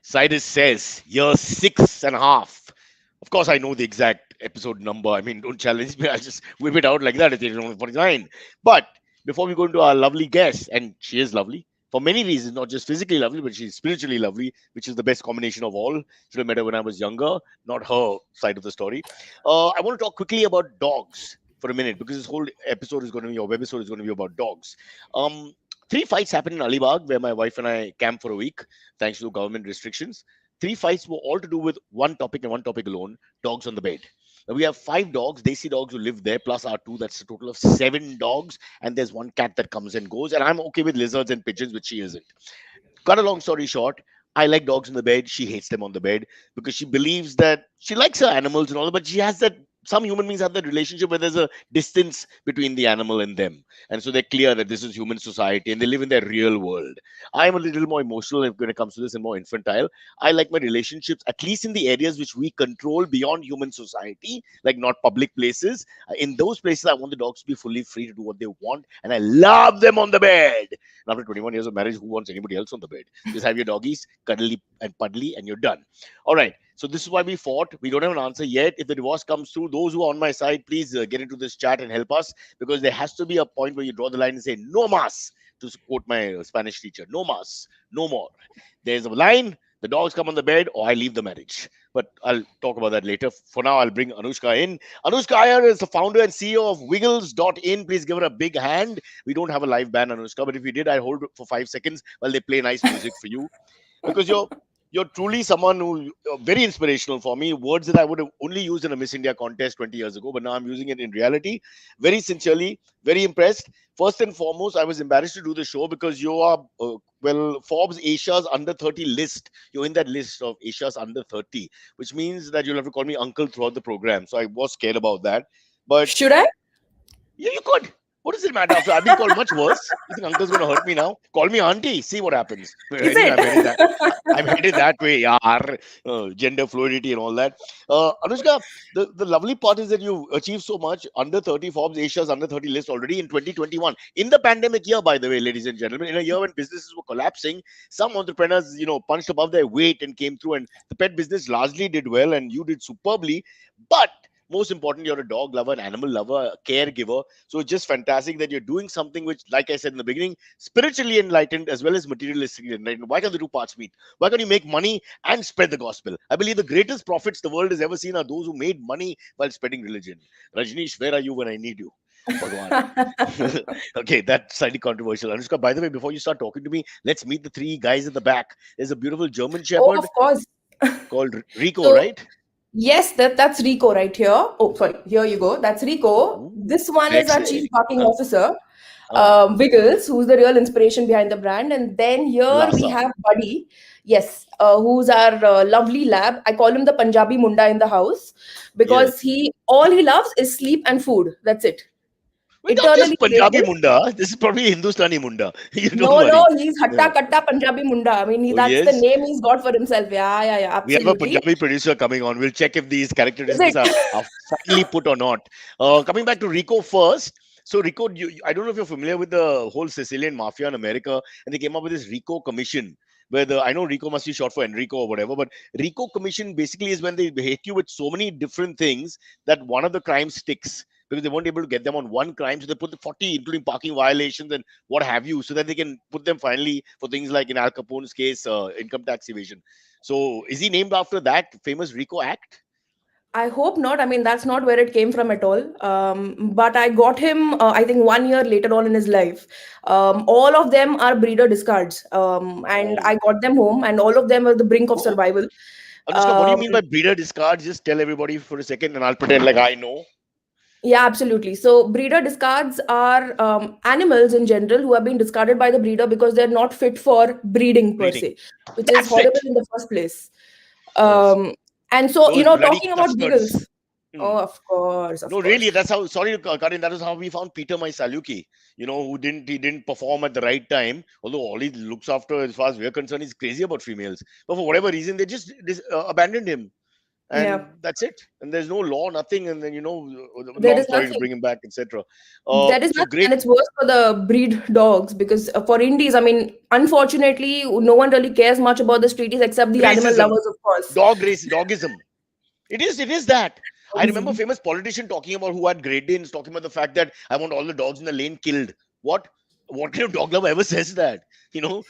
Cyrus says, year 6.5. Of course, I know the exact episode number. I mean, don't challenge me. I'll just whip it out like that. It's 49. But before we go into our lovely guest, and she is lovely for many reasons, not just physically lovely, but she's spiritually lovely, which is the best combination of all. Should have met her when I was younger, not her side of the story. I want to talk quickly about dogs for a minute because this whole episode is going to be, or webisode is going to be about dogs. Um, Three fights happened in Alibag where my wife and I camped for a week, thanks to government restrictions. Three fights were all to do with one topic and one topic alone: dogs on the bed. Now we have five dogs, Desi dogs who live there, plus our two. That's a total of seven dogs. And there's one cat that comes and goes. And I'm okay with lizards and pigeons, which she isn't. Cut a long story short, I like dogs in the bed. She hates them on the bed because she believes that she likes her animals and all, but she has that. Some human beings have that relationship where there's a distance between the animal and them. And so they're clear that this is human society and they live in their real world. I'm a little more emotional when it comes to this and more infantile. I like my relationships, at least in the areas which we control beyond human society, like not public places. In those places, I want the dogs to be fully free to do what they want. And I love them on the bed. And after 21 years of marriage, who wants anybody else on the bed? Just have your doggies, cuddly and puddly, and you're done. All right. So this is why we fought. We don't have an answer yet. If the divorce comes through, those who are on my side, please get into this chat and help us, because there has to be a point where you draw the line and say no mas, to quote my Spanish teacher. No mas, no more. There's a line. The dogs come on the bed, or I leave the marriage. But I'll talk about that later. For now, I'll bring Anushka in. Anushka Iyer is the founder and CEO of Wiggles.in. Please give her a big hand. We don't have a live band, Anushka, but if we did, I'd hold it for 5 seconds while they play nice music for you, because you're truly someone who very inspirational for me. Words that I would have only used in a Miss India contest 20 years ago, but now I'm using it in reality. Very sincerely, very impressed. First and foremost, I was embarrassed to do the show because you are Forbes Asia's under 30 list. You're in that list of Asia's under 30, which means that you'll have to call me uncle throughout the program. So I was scared about that, but Should I? yeah, you could. What does it matter? After I've been called much worse. You think uncle's gonna hurt me now? Call me auntie. See what happens. Is Anyway, it? I'm headed that way. Yaar. Gender fluidity and all that. Anushka, the lovely part is that you achieved so much. Under 30, Forbes Asia's under 30 list already in 2021. In the pandemic year, by the way, ladies and gentlemen, in a year when businesses were collapsing, some entrepreneurs, punched above their weight and came through. And the pet business largely did well, and you did superbly. But most importantly, you're a dog lover, an animal lover, a caregiver. So it's just fantastic that you're doing something which, like I said in the beginning, spiritually enlightened as well as materialistically enlightened. Why can't the two parts meet? Why can't you make money and spread the gospel? I believe the greatest prophets the world has ever seen are those who made money while spreading religion. Rajneesh, where are you when I need you? Bhagwan. Okay, that's slightly controversial. Anushka, by the way, before you start talking to me, let's meet the three guys at the back. There's a beautiful German Oh, of Shepherd course. called Rico, So right? yes, that's Rico right here. Oh, sorry. Here you go. That's Rico. Ooh, This one is our chief sexy. marketing officer, Uh, Wiggles, who's the real inspiration behind the brand. And then here we Lhasa. have Buddy, yes, who's our lovely lab. I call him the Punjabi Munda in the house Yes. because he all he loves is sleep and food. That's it. Well, not Eternally just Punjabi available. Munda. This is probably Hindustani Munda. You don't No, no, worry. he's Yeah. Hatta Katta Punjabi Munda. I mean, Oh, that's the yes. name he's got for himself. Yeah, yeah, yeah, We have a absolutely. Punjabi producer coming on. We'll check if these Is characteristics it? are finally put or not. Coming back to Rico first. So, Rico, I don't know if you're familiar with the whole Sicilian mafia in America, and they came up with this Rico Commission. Where I know Rico must be short for Enrico or whatever, but Rico Commission basically is when they hit you with so many different things that one of the crimes sticks because they weren't able to get them on one crime. So they put the 40, including parking violations and what have you, so that they can put them finally for things like in Al Capone's case, income tax evasion. So is he named after that famous Rico Act? I hope not. I mean, that's not where it came from at all. But I got him, I think, 1 year later on in his life. All of them are breeder discards. And Oh, I got them home, and all of them are the brink of oh, survival. Anushka, what do you Um, mean by breeder discard? Just tell everybody for a second, and I'll pretend like I know. yeah, absolutely. So, breeder discards are animals in general who have been discarded by the breeder because they're not fit for breeding per Breeding. se, which is That's horrible it. in the first place. Yes. Um, and so, Those bloody talking about custards. Wiggles. Hmm. Oh, of course, of No, course. really, that's how. Sorry, Karin. That is how we found Peter, my Saluki. Who didn't perform at the right time. Although all he looks after, as far as we're concerned, is crazy about females. But for whatever reason, they just abandoned him. Yeah. and that's it. And there's no law, nothing, and then There long is story to nothing. bring him back, etc. There is So nothing, great. and it's worse for the breed dogs because for Indies, I mean, unfortunately, no one really cares much about the streeties except the animal Racism, lovers, of course. dogism. It is that. I remember a Dogism. famous politician talking about who had Great Danes, talking about the fact that I want all the dogs in the lane killed. What? What kind of dog lover ever says that?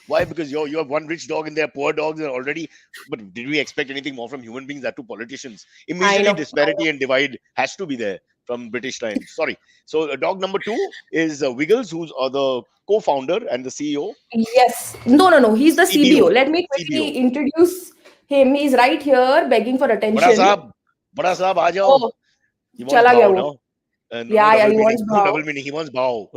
Why? Because you have one rich dog and they're poor dogs and already. But did we expect anything more from human beings? That to politicians. I Immediately, know, I know. disparity and divide has to be there from British times. Sorry. So, dog number two is Wiggles, who's the co-founder and the CEO. Yes. No, no, no. He's the CBO. CBO. Let me CBO. quickly introduce him. He's right here begging for बड़ा attention. साहब, बड़ा साहब आ जाओ. Oh, He wants chala gaya bow wo. now. No, no Yeah, yeah, double he meaning. wants No bhav. double meaning. He wants bow.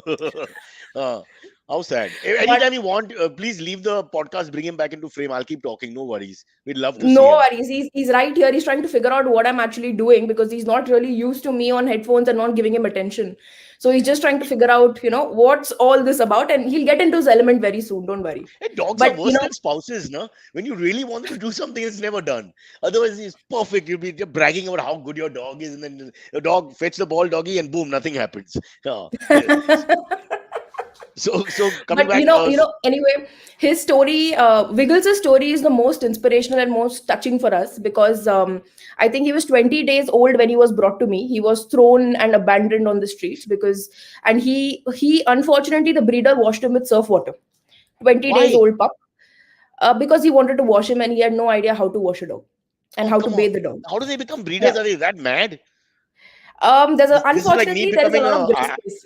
uh, how sad. But Anytime you want, please leave the podcast, bring him back into frame. I'll keep talking. No worries. We'd love to no see him. worries. He's right here. He's trying to figure out what I'm actually doing because he's not really used to me on headphones and not giving him attention. So he's just trying to figure out, what's all this about, and he'll get into his element very soon. Don't worry. Dogs are But worse than spouses, no? When you really want them to do something, it's never done. Otherwise, it's perfect. You'll be just bragging about how good your dog is, and then the dog fetch the ball, doggy, and boom, nothing happens. Yeah. So coming but back, anyway, his story, Wiggles' story is the most inspirational and most touching for us because I think he was 20 days old when he was brought to me. He was thrown and abandoned on the streets and he unfortunately the breeder washed him with surf water. 20 days why? old pup, because he wanted to wash him and he had no idea how to wash a dog and Oh, how to come on. bathe the dog. How do they become breeders? Yeah. Are they that mad? This is like me Unfortunately there is a becoming lot of a. justice.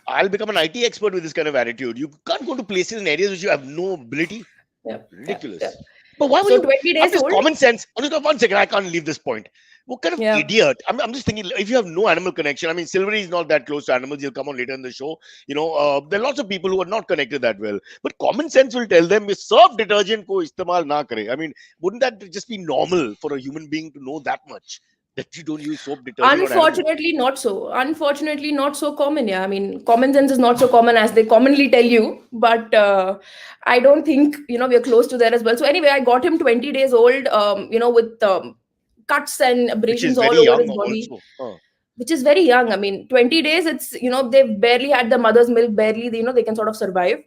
I'll become an IT expert with this kind of attitude. You can't go to places in areas which you have no ability. Yeah, yeah, yeah. Ridiculous. But why would So you 20 have days this old. common sense? Anushka, 1 second, I can't leave this point. What kind of Yeah. idiot? I'm just thinking, if you have no animal connection, I mean, Silvery is not that close to animals. He'll come on later in the show. There are lots of people who are not connected that well. But common sense will tell them, surf detergent ko istemal na kare. I mean, wouldn't that just be normal for a human being to know that much? That you don't use soap detergent on animals? Unfortunately, not so. Unfortunately, not so common. Yeah, I mean, common sense is not so common as they commonly tell you. But I don't think we are close to there as well. So anyway, I got him 20 days old. With cuts and Which is abrasions very all over young his body, also. Huh. which is very young. I mean, 20 days. It's they've barely had the mother's milk. Barely, they can sort of survive.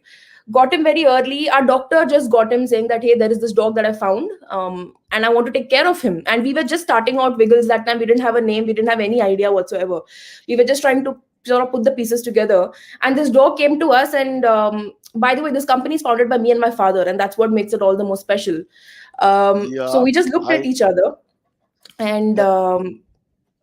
Got him very early. Our doctor just got him saying that, hey, there is this dog that I found, and I want to take care of him. And we were just starting out Wiggles that time. We didn't have a name. We didn't have any idea whatsoever. We were just trying to sort of put the pieces together. And this dog came to us. And by the way, this company is founded by me and my father, and that's what makes it all the more special. So Yeah, we just looked at I each other, and that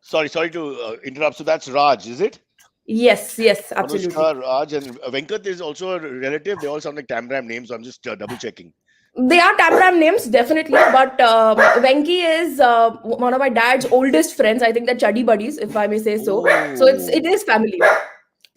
sorry to interrupt. So that's Raj, is it? yes, yes, absolutely. Anushka, Raj, and Venkat is also a relative. They all sound like Tamram names. So I'm just double checking. They are Tamram names, definitely. But Venki is one of my dad's oldest friends. I think they're chuddy buddies, if I may say so. So it Oh, is family.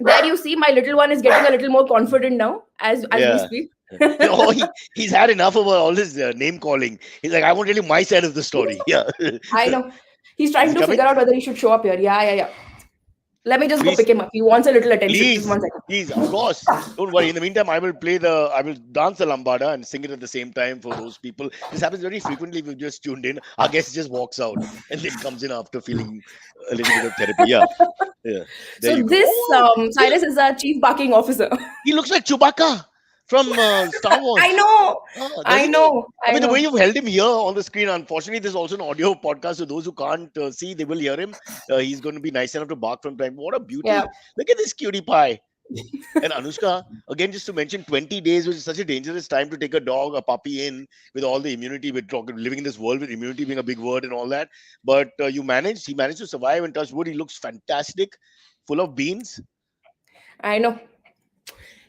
There you see, my little one is getting a little more confident now as we yeah. speak. Oh, he's had enough of all this name calling. He's like, I want to tell you my side of the story. Yeah. I know. He's Is trying he to coming? figure out whether he should show up here. Yeah, yeah, yeah. Let me just go Please, pick him up. He wants a little attention. Just please, 1 second. please. Of course. Don't worry. In the meantime, I will dance the lambada and sing it at the same time for those people. This happens very frequently if you've just tuned in. Our guest just walks out and then comes in after feeling a little bit of therapy. Yeah. Yeah. There So you go. this Oh, Cyrus is our chief barking officer. he looks like Chewbacca from Star I Wars. know. Oh, I doesn't he? know. I I mean, the way know. you've held him here on the screen, unfortunately, there's also an audio podcast. So those who can't see, they will hear him. He's going to be nice enough to bark from time. What a Yeah. beauty. Look at this cutie pie. And Anushka, again, just to mention 20 days, which is such a dangerous time to take a dog, a puppy in with all the immunity, with living in this world with immunity being a big word and all that. But he managed to survive and touch wood. He looks fantastic, full of beans, I know.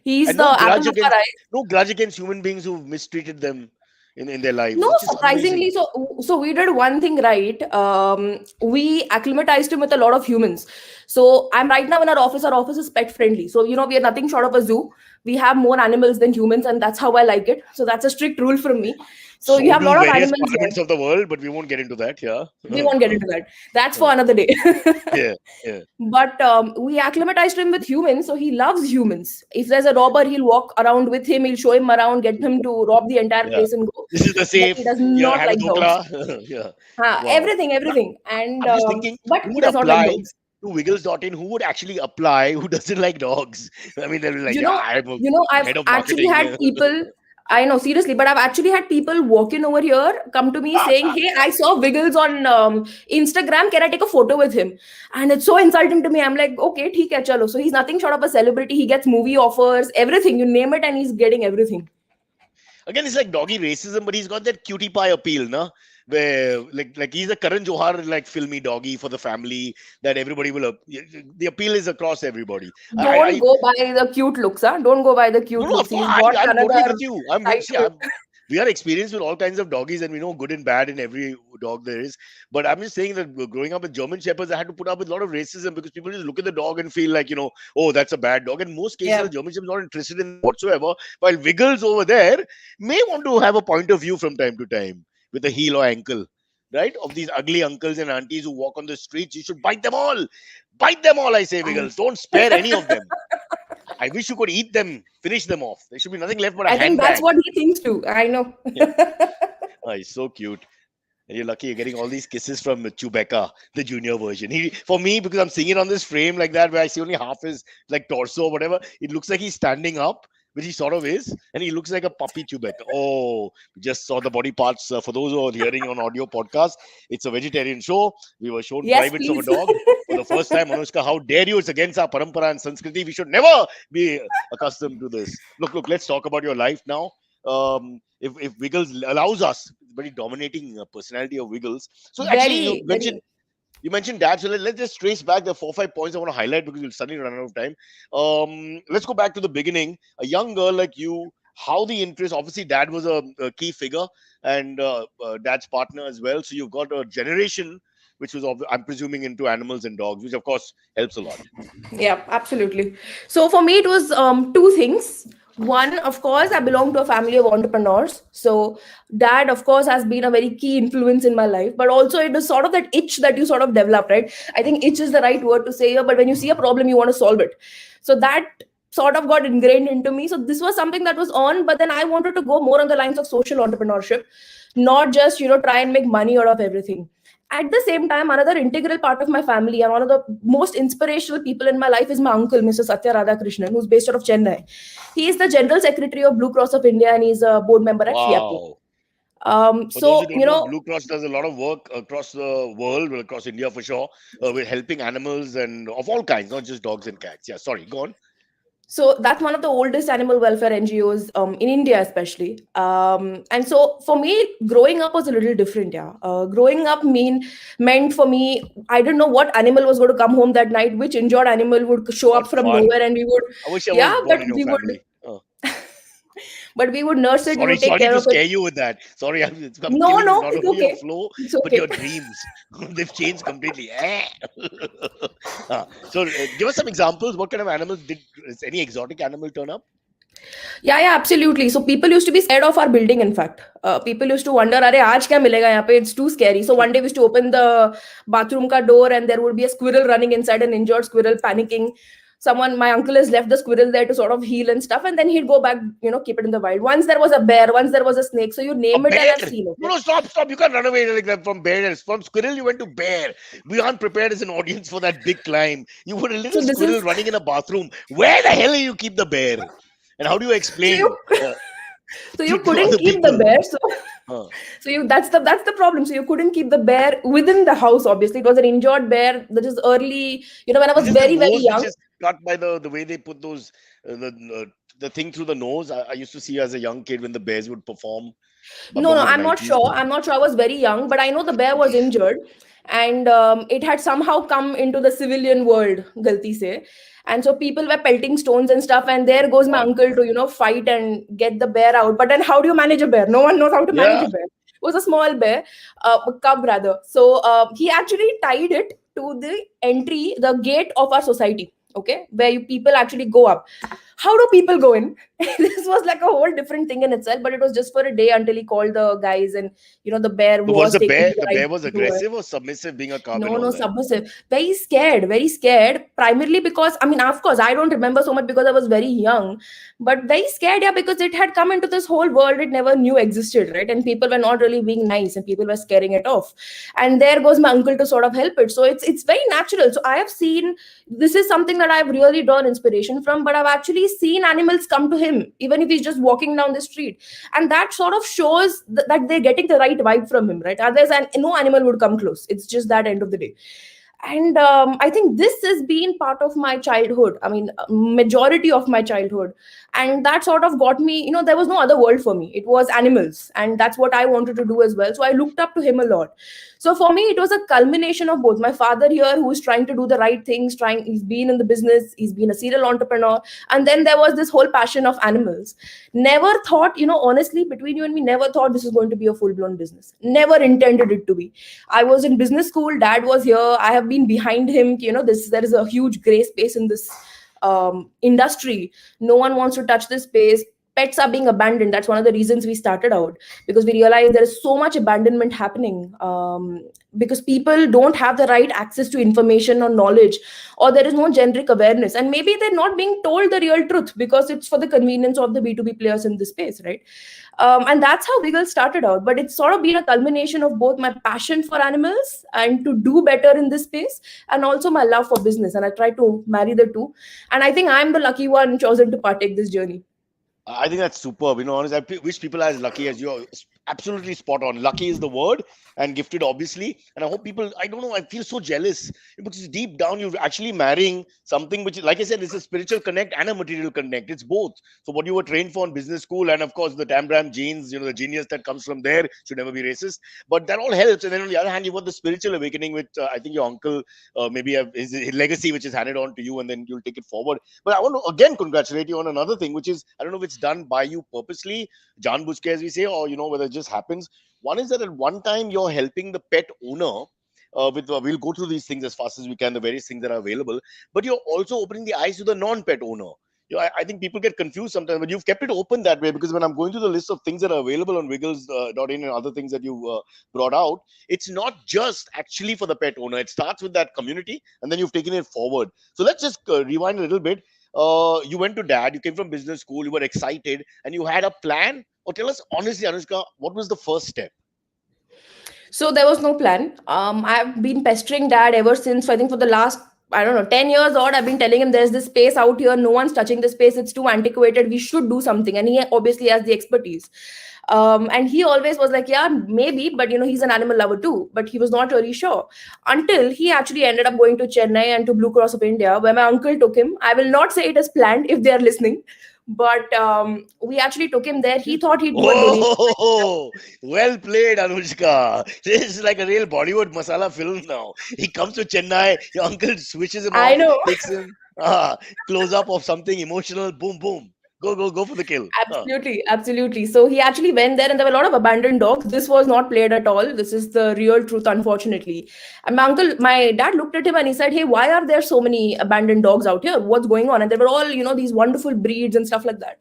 He's and the apple of our eye. no grudge against human beings who've mistreated them in their lives, No, which is surprisingly, amazing. so we did one thing right. We acclimatized him with a lot of humans. So I'm right now in our office. Our office is pet friendly. So, we are nothing short of a zoo. We have more animals than humans, and that's how I like it. So that's a strict rule from me. So you So have a do lot of various animals here. parliaments of the world, but we won't get into that. Yeah. We won't get into that. That's for Uh, another day. yeah. Yeah. But we acclimatized him with humans, so he loves humans. If there's a robber, he'll walk around with him, he'll show him around, get him to rob the entire Yeah. place and go. This is the But he safe. does Yeah. not Have a like dogs. dokla. Yeah. Wow. Everything, everything. And I'm just thinking, but who he would does not like apply dogs. to Wiggles.in? Who would actually apply who doesn't like dogs? I mean, they'll be like, you yeah, know I'm a I've head of actually marketing. had people, I know, seriously, but I've actually had people walk in over here, come to me saying, hey, I saw Wiggles on Instagram, can I take a photo with him? And it's so insulting to me. I'm like, okay, theek hai, chalo. So he's nothing short of a celebrity. He gets movie offers, everything, you name it, and he's getting everything. Again, it's like doggy racism, but he's got that cutie pie appeal, no? Where like he's a Karan Johar like filmy doggy for the family that everybody will. The appeal is across everybody. Don't I go by the cute looks, huh? Don't go by the No, cute no, of looks. course, He's got I'm totally another with you. I'm side see, to him. we are experienced with all kinds of doggies, and we know good and bad in every dog there is. But I'm just saying that growing up with German Shepherds, I had to put up with a lot of racism because people just look at the dog and feel like, oh, that's a bad dog. In most cases, Yeah. the German Shepherd's not interested in that whatsoever. While Wiggles over there may want to have a point of view from time to time with a heel or ankle, right? Of these ugly uncles and aunties who walk on the streets. You should bite them all. Bite them all, I say, Wiggles. Don't spare any of them. I wish you could eat them, finish them off. There should be nothing left but a I think that's handbag. what he thinks too. I know. Yeah. Oh, he's so cute. And you're lucky you're getting all these kisses from Chewbacca, the junior version. For me, because I'm seeing it on this frame like that, where I see only half his like torso or whatever, it looks like he's standing up, which he sort of is, and he looks like a puppy Chewbacca. Oh, we just saw the body parts. For those who are hearing on audio podcast, it's a vegetarian show. We were shown Yes, privates of a please. dog for the first time. Anushka, how dare you? It's against our parampara and Sanskriti. We should never be accustomed to this. Look, let's talk about your life now. If Wiggles allows us, very dominating personality of Wiggles. So actually, Very, very. you mentioned dad. So let's just trace back the 4 5 points I want to highlight because we'll suddenly run out of time. Let's go back to the beginning. A young girl like you, how the interest. Obviously, dad was a key figure and dad's partner as well. So you've got a generation which was, I'm presuming, into animals and dogs, which of course helps a lot. Yeah, absolutely. So for me, it was two things. One, of course, I belong to a family of entrepreneurs. So dad, of course, has been a very key influence in my life. But also, it is sort of that itch that you sort of develop, right? I think itch is the right word to say here. But when you see a problem, you want to solve it. So that sort of got ingrained into me. So this was something that was on. But then I wanted to go more on the lines of social entrepreneurship, not just try and make money out of everything. At the same time, another integral part of my family and one of the most inspirational people in my life is my uncle, Mr. Satya Radhakrishnan, who's based out of Chennai. He is the General Secretary of Blue Cross of India and he's a board member at FIAPO. Wow. For those who So, don't know, Blue Cross does a lot of work across the world, well, across India for sure, with helping animals and of all kinds, not just dogs and cats. Yeah, sorry, go on. so that's one of the oldest animal welfare NGOs in India, especially. And so for me, growing up was a little different. Yeah, growing up meant for me, I didn't know what animal was going to come home that night, which injured animal would show up What from fun. nowhere, and we would, I wish I yeah, was born in your we would, family. Oh. but we would nurse it, we Sorry, would take sorry care to of it. scare you with that. Sorry, I'm No, killing no, not it's only your okay. flow, It's but okay. your dreams. They've changed completely. So, give us some examples. What kind of animals is any exotic animal turn up? Yeah, absolutely. So people used to be scared of our building. In fact, people used to wonder, "Arey, aaj kya milega yahan pe?" It's too scary. So one day we used to open the bathroom ka door, and there would be a squirrel running inside, an injured squirrel, panicking. My uncle has left the squirrel there to sort of heal and stuff, and then he'd go back, keep it in the wild. Once there was a bear, once there was a snake. So you A name it, and bear? I've seen it. No, no, stop. You can't run away like that from bears. From squirrel, you went to bear. We aren't prepared as an audience for that big climb. You were a So little this squirrel is running in a bathroom. Where the hell do you keep the bear? And how do you so explain you so you to couldn't other keep the people? bear. So Uh, that's the problem. So you couldn't keep the bear within the house. Obviously, it was an injured bear. That is early. When I was is it the very very nose which young. is cut by the way they put those the thing through the nose? I used to see as a young kid when the bears would perform No, no, from the I'm not 90s. sure. I'm not sure. I was very young, but I know the bear was injured, and it had somehow come into the civilian world, galti se. And so people were pelting stones and stuff, and there goes my God. uncle to fight and get the bear out. But then, how do you manage a bear? No one knows how to manage Yeah. a bear. It was a small bear, a cub rather. So he actually tied it to the entry, the gate of our society, okay, where people actually go up. How do people go in? This was like a whole different thing in itself, but it was just for a day until he called the guys, and the bear So was was taking the the right bear was to do it. aggressive or submissive, being a cub and No, all no, that? submissive. Very scared, very scared. Primarily because, I mean, of course, I don't remember so much because I was very young, but very scared, yeah, because it had come into this whole world it never knew existed, right? And people were not really being nice, and people were scaring it off. And there goes my uncle to sort of help it. So it's very natural. So I have seen, this is something that I've really drawn inspiration from, but I've actually seen animals come to him, even if he's just walking down the street. And that sort of shows that they're getting the right vibe from him, right? Otherwise, no animal would come close. It's just that end of the day. And I think this has been part of my childhood, I mean, majority of my childhood. And that sort of got me, there was no other world for me, it was animals, and that's what I wanted to do as well. So I looked up to him a lot. So for me, it was a culmination of both. My father here, who is trying to do the right things, he's been in the business, he's been a serial entrepreneur, and then there was this whole passion of animals. Never thought, honestly, between you and me, never thought this is going to be a full blown business, never intended it to be. I was in business school, dad was here, I have been behind him. There is a huge gray space in this industry. No one wants to touch this space. Pets are being abandoned. That's one of the reasons we started out, because we realized there is so much abandonment happening, because people don't have the right access to information or knowledge, or there is no generic awareness, and maybe they're not being told the real truth because it's for the convenience of the B2B players in this space, right? And that's how Wiggle started out. But it's sort of been a culmination of both my passion for animals and to do better in this space, and also my love for business. And I try to marry the two. And I think I'm the lucky one chosen to partake this journey. I think that's superb. Honestly, wish people are as lucky as you are. Absolutely spot on. Lucky is the word, and gifted, obviously. And I hope people, I don't know, I feel so jealous because deep down, you're actually marrying something which, like I said, is a spiritual connect and a material connect. It's both. So, what you were trained for in business school, and of course, the Tambram genes, the genius that comes from there should never be racist. But that all helps. And then on the other hand, you've got the spiritual awakening, which I think your uncle maybe his legacy, which is handed on to you, and then you'll take it forward. But I want to again congratulate you on another thing, which is, I don't know if it's done by you purposely, Jan Bujke, as we say, or whether it just happens. One is that at one time you're helping the pet owner with we'll go through these things as fast as we can, the various things that are available, but you're also opening the eyes to the non-pet owner. I think people get confused sometimes, but you've kept it open that way, because when I'm going through the list of things that are available on wiggles.in and other things that you brought out, it's not just actually for the pet owner. It starts with that community, and then you've taken it forward. So let's just rewind a little bit. You went to dad, you came from business school, you were excited, and you had a plan. Or tell us honestly, Anushka, what was the first step? So there was no plan. I've been pestering dad ever since. So I think for the last, I don't know, 10 years odd, I've been telling him there's this space out here. No one's touching the space. It's too antiquated. We should do something. And he obviously has the expertise. And he always was like, yeah, maybe, but he's an animal lover too. But he was not really sure until he actually ended up going to Chennai and to Blue Cross of India, where my uncle took him. I will not say it as planned if they are listening, but we actually took him there. He thought he'd do a donation. Oh, well played, Anushka. This is like a real Bollywood masala film now. He comes to Chennai, your uncle switches him I off, know. takes him, close up of something emotional, boom, boom. Go for the kill. Absolutely, absolutely. So he actually went there, and there were a lot of abandoned dogs. This was not played at all. This is the real truth, unfortunately. And my dad looked at him and he said, "Hey, why are there so many abandoned dogs out here? What's going on?" And they were all, these wonderful breeds and stuff like that.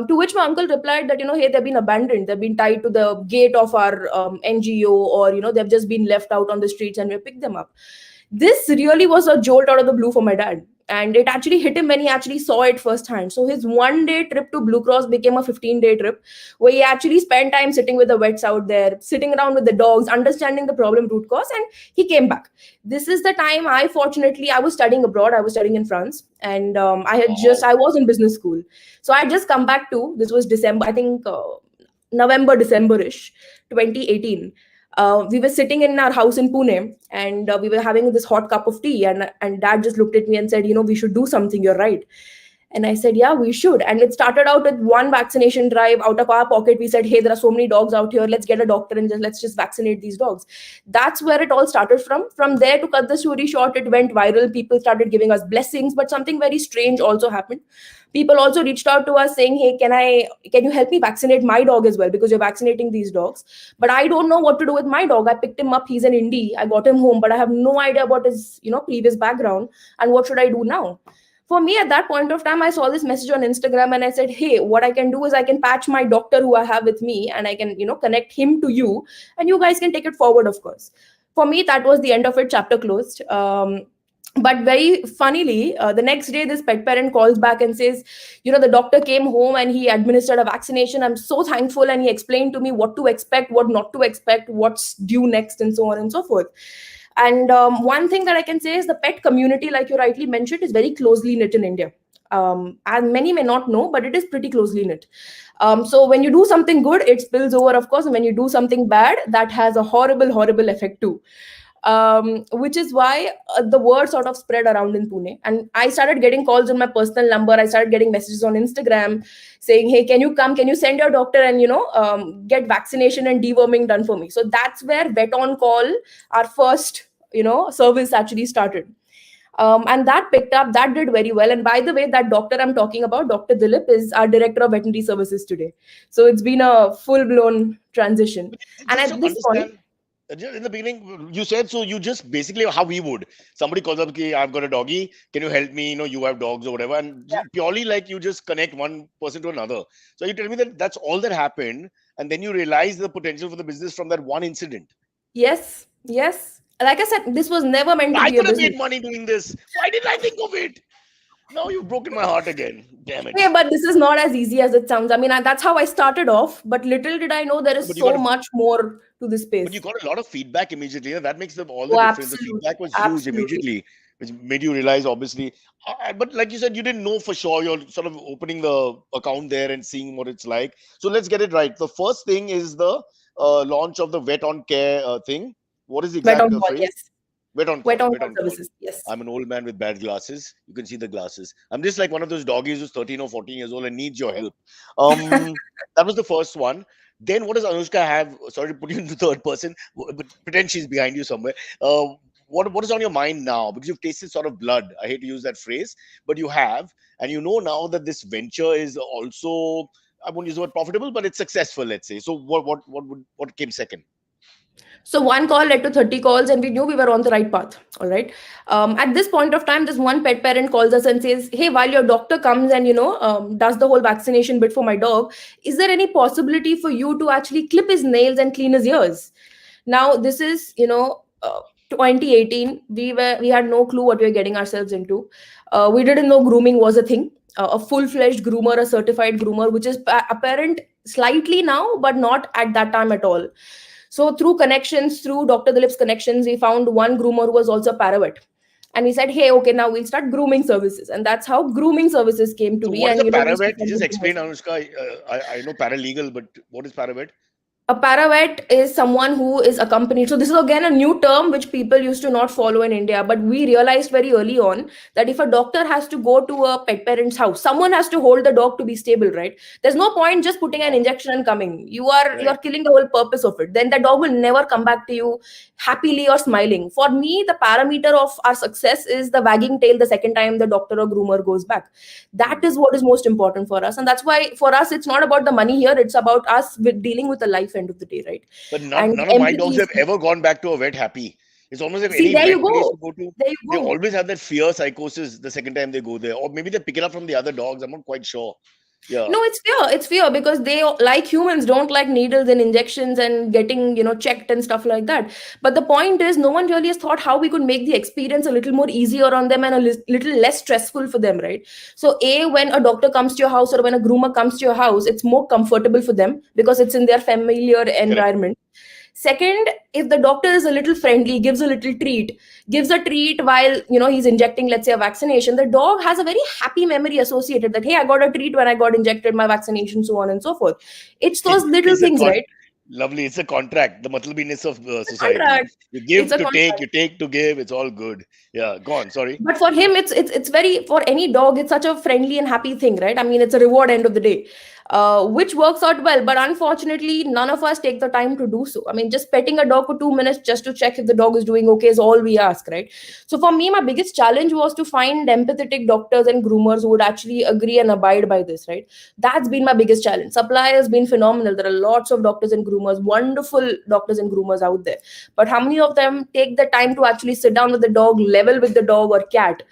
To which my uncle replied that, hey, they've been abandoned. They've been tied to the gate of our NGO, or, they've just been left out on the streets, and we picked them up. This really was a jolt out of the blue for my dad. And it actually hit him when he actually saw it firsthand. So his 1 day trip to Blue Cross became a 15-day trip, where he actually spent time sitting with the vets out there, sitting around with the dogs, understanding the problem root cause, and he came back. This is the time I was studying abroad. I was studying in France, and I was in business school. So I had just come back to, this was December, I think November, December-ish, 2018. We were sitting in our house in Pune, and we were having this hot cup of tea, and dad just looked at me and said, we should do something, you're right. And I said, yeah, we should. And it started out with one vaccination drive. Out of our pocket, we said, hey, there are so many dogs out here, let's get a doctor and let's just vaccinate these dogs. That's where it all started from there. To cut the story short, it went viral. People started giving us blessings, but something very strange also happened. People also reached out to us saying, hey, can you help me vaccinate my dog as well, because you're vaccinating these dogs. But I don't know what to do with my dog. I picked him up, he's an indie, I got him home, but I have no idea about his previous background, and what should I do now? For me, at that point of time, I saw this message on Instagram, and I said, hey, what I can do is I can patch my doctor who I have with me, and I can connect him to you, and you guys can take it forward, of course. For me, that was the end of it, chapter closed. But very funnily, the next day this pet parent calls back and says, the doctor came home and he administered a vaccination, I'm so thankful, and he explained to me what to expect, what not to expect, what's due next, and so on and so forth. And one thing that I can say is the pet community, like you rightly mentioned, is very closely knit in India. And many may not know, but it is pretty closely knit. So when you do something good, it spills over, of course, and when you do something bad, that has a horrible, horrible effect too. Which is why the word sort of spread around in Pune. And I started getting calls on my personal number. I started getting messages on Instagram saying, hey, can you come? Can you send your doctor and, get vaccination and deworming done for me? So that's where Vet on Call, our first, service actually started. And that picked up, that did very well. And by the way, that doctor I'm talking about, Dr. Dilip, is our director of veterinary services today. So it's been a full blown transition. And Just to at this point, understand, in the beginning, you said, so you just basically how we would. Somebody calls up, okay, I've got a doggy. Can you help me? You have dogs or whatever. And purely like you just connect one person to another. So you tell me that that's all that happened. And then you realize the potential for the business from that one incident. yes, yes. Like I said, this was never meant to I be a could have business. made money doing this. Why didn't I think of it? Now you've broken my heart again. Damn it. Yeah, but this is not as easy as it sounds. I mean, that's how I started off, but little did I know there is But you got so a much more to this But you space. got a lot of feedback immediately. That makes all the Oh, difference. The absolutely. feedback was huge Absolutely. immediately, which made you realize, obviously. But like you said, you didn't know for sure. You're sort of opening the account there and seeing what it's like. So let's get it right. The first thing is the launch of the Vet on Care thing. What is the Wet exact on call, phrase? yes. Wet on Wet call. on Wet call on call. services, yes. I'm an old man with bad glasses. You can see the glasses. I'm just like one of those doggies who's 13 or 14 years old and needs your help. That was the first one. Then what does Anushka have? Sorry to put you into third person, but pretend she's behind you somewhere. What is on your mind now? Because you've tasted sort of blood. I hate to use that phrase, but you have, and you know now that this venture is also, I won't use the word profitable, but it's successful. Let's say. So what came second? So one call led to 30 calls, and we knew we were on the right path. All right. At this point of time, this one pet parent calls us and says, hey, while your doctor comes and, does the whole vaccination bit for my dog, is there any possibility for you to actually clip his nails and clean his ears? Now, this is, 2018. We had no clue what we were getting ourselves into. We didn't know grooming was a thing. A full-fledged groomer, a certified groomer, which is apparent slightly now, but not at that time at all. So through connections, through Dr. Dilip's connections, we found one groomer who was also a paravet. And he said, hey, okay, now we'll start grooming services. And that's how grooming services came to So be. what is And, a we used to paravet? You send just the groomers. explain, Anushka. I know paralegal, but what is paravet? A paravet is someone who is accompanied. So this is again a new term which people used to not follow in India, but we realized very early on that if a doctor has to go to a pet parent's house, someone has to hold the dog to be stable, right? There's no point just putting an Wow. injection and coming. You are Right. killing the whole purpose of it. Then the dog will never come back to you happily or smiling. For me, the parameter of our success is the wagging tail the second time the doctor or groomer goes back. That Hmm. is what is most important for us, and that's why for us it's not about the money here, it's about us with dealing with the life end of the day, right? But And none of my empathy dogs is have ever gone back to a vet happy. It's almost like see, any there vet you we used go, to go to, there you they go. always have that fear psychosis the second time they go there. Or maybe they pick it up from the other dogs. I'm not quite sure. Yeah. No, it's fear because they, like humans, don't like needles and injections and getting checked and stuff like that. But the point is, no one really has thought how we could make the experience a little more easier on them and a little less stressful for them, right? So when a doctor comes to your house or when a groomer comes to your house, it's more comfortable for them because it's in their familiar Correct. environment. Second, if the doctor is a little friendly, gives a treat while he's injecting, let's say, a vaccination, the dog has a very happy memory associated that, hey, I got a treat when I got injected my vaccination, so on and so forth. It's those little It's a things, right? lovely. It's a contract. The matlabiness of It's a society. contract. You It's give a to take, contract. you take to give. It's all good. Yeah. Go on. Sorry. But for him, it's very, for any dog, it's such a friendly and happy thing, right? I mean, it's a reward end of the day. which works out well. But unfortunately, none of us take the time to do so. I mean, just petting a dog for 2 minutes just to check if the dog is doing okay is all we ask, right? So for me, my biggest challenge was to find empathetic doctors and groomers who would actually agree and abide by this, right? That's been my biggest challenge. Supply has been phenomenal. There are lots of doctors and groomers, wonderful doctors and groomers out there. But how many of them take the time to actually sit down with the dog, level with the dog or cat,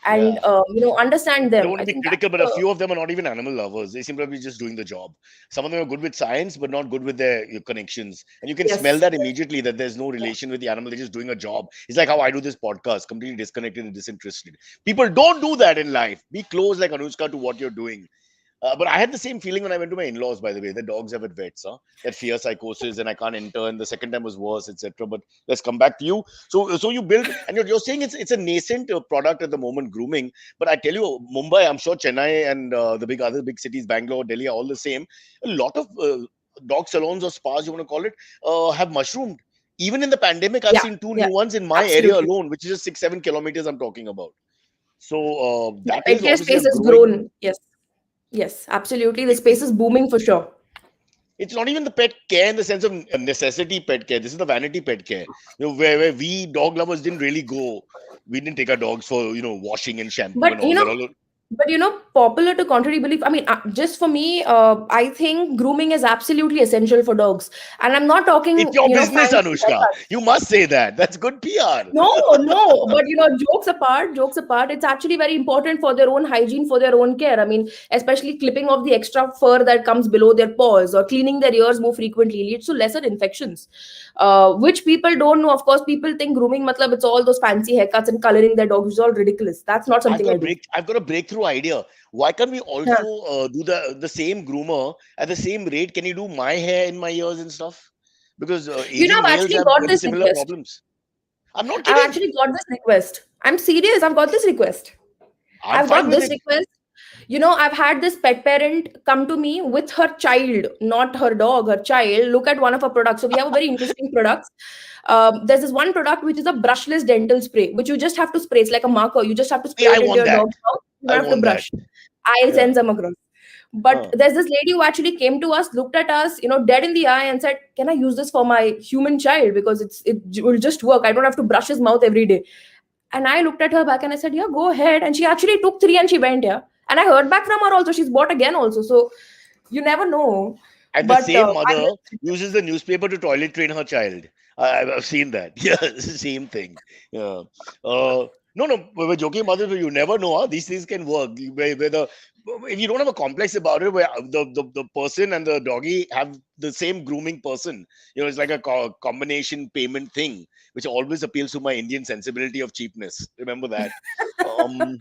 and Yeah. understand I don't them? want I to be think critical, that's but a few of them are not even animal lovers. They seem to be just doing the job. Some of them are good with science, but not good with their connections. And you can smell yes, that immediately that there's no relation with the animal. They're just doing a job. It's like how I do this podcast, completely disconnected and disinterested. People don't do that in life. Be close, like Anushka, to what you're doing. But I had the same feeling when I went to my in-laws, by the way. The dogs have at vets, huh? That fear psychosis, and I can't enter. And the second time was worse, etc. But let's come back to you. So you build, and you're saying it's a nascent product at the moment, grooming. But I tell you, Mumbai, I'm sure Chennai and the other big cities, Bangalore, Delhi, are all the same. A lot of dog salons or spas, you want to call it, have mushroomed. Even in the pandemic, I've yeah, seen two yeah, new ones in my area absolutely. alone, which is just 6-7 kilometers I'm talking about. So Yeah, that pet is care obviously a space has growing. grown. Yes, yes, absolutely. The space is booming for sure. It's not even the pet care in the sense of necessity pet care. This is the vanity pet care. Where we dog lovers didn't really go. We didn't take our dogs for washing and shampoo and But all that. Although popular to contrary belief. I mean, just for me, I think grooming is absolutely essential for dogs, and I'm not it's talking, your business, fancy Anushka. haircuts. You must say that. That's good PR. No, no, but jokes apart, it's actually very important for their own hygiene, for their own care. I mean, especially clipping off the extra fur that comes below their paws or cleaning their ears more frequently leads to lesser infections, which people don't know. Of course, people think grooming, matlab, it's all those fancy haircuts and coloring their dogs, which is all ridiculous. That's not something I do. I've got a breakthrough idea. Why can't we Yeah. also do the same groomer at the same rate? Can you do my hair in my ears and stuff? Because aging I've males actually have got very this similar request. problems. I'm not I've kidding. actually got this request. I'm serious. I've got this request. I'm I've fine got with this it. request. I've had this pet parent come to me with her child, not her dog, her child. Look at one of our products. So we have a very interesting products. There's this one product which is a brushless dental spray, which you just have to spray. It's like a marker. You just have to Yeah, spray I it into want your that. dog's mouth. You I don't have to want that. brush. I'll Yeah. send some across. But Huh. there's this lady who actually came to us, looked at us, dead in the eye, and said, "Can I use this for my human child? Because it will just work. I don't have to brush his mouth every day." And I looked at her back and I said, "Yeah, go ahead." And she actually took three and she went, yeah. And I heard back from her also. She's bought again also. So you never know. And the But same I mother just, uses the newspaper to toilet train her child. I've seen that. Yeah, it's the same thing. Yeah. No, no, we're joking about it, but you never know. Huh? These things can work. If you don't have a complex about it, where the person and the doggy have the same grooming person, it's like a combination payment thing, which always appeals to my Indian sensibility of cheapness. Remember that. Um,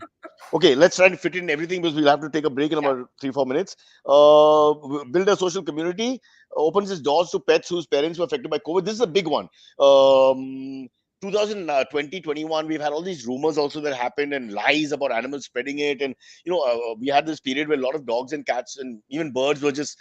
okay, let's try and fit in everything because we'll have to take a break in yeah. about 3-4 minutes. Build a social community, opens its doors to pets whose parents were affected by COVID. This is a big one. 2020, 21, we've had all these rumors also that happened and lies about animals spreading it. And, we had this period where a lot of dogs and cats and even birds were just,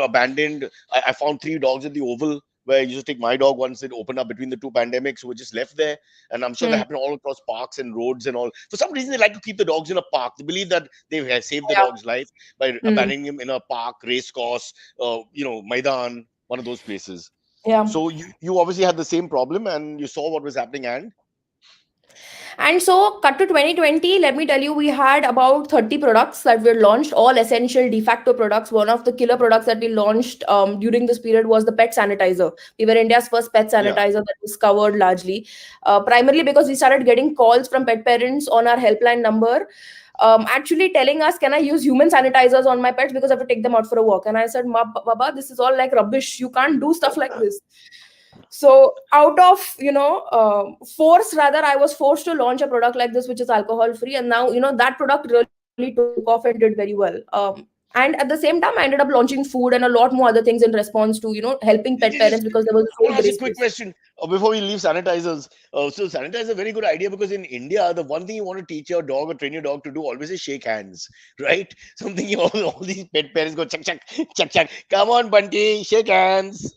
abandoned. I found 3 dogs at the Oval where I used to take my dog once it opened up between the two pandemics, who were just left there. And I'm sure that Hmm. happened all across parks and roads and all. For some reason, they like to keep the dogs in a park. They believe that they have saved the Yeah. dog's life by Hmm. abandoning him in a park, race course, Maidan, one of those places. Yeah. So you obviously had the same problem and you saw what was happening. And And so, cut to 2020, let me tell you, we had about 30 products that were launched, all essential de facto products. One of the killer products that we launched during this period was the pet sanitizer. We were India's first pet yeah, sanitizer that was covered largely, primarily because we started getting calls from pet parents on our helpline number. Actually telling us, can I use human sanitizers on my pets because I have to take them out for a walk? And I said, Baba, this is all like rubbish. You can't do stuff like this. So out of force, rather, I was forced to launch a product like this, which is alcohol free. And now that product really took off and did very well. And at the same time, I ended up launching food and a lot more other things in response to helping pet parents, just, because there was this I whole want to gray ask you a quick space. question before we leave sanitizers. So sanitizer is a very good idea because in India, the one thing you want to teach your dog or train your dog to do always is shake hands, right? Something all these pet parents go chuck chuck chuck chuck. Come on, Bunty, shake hands.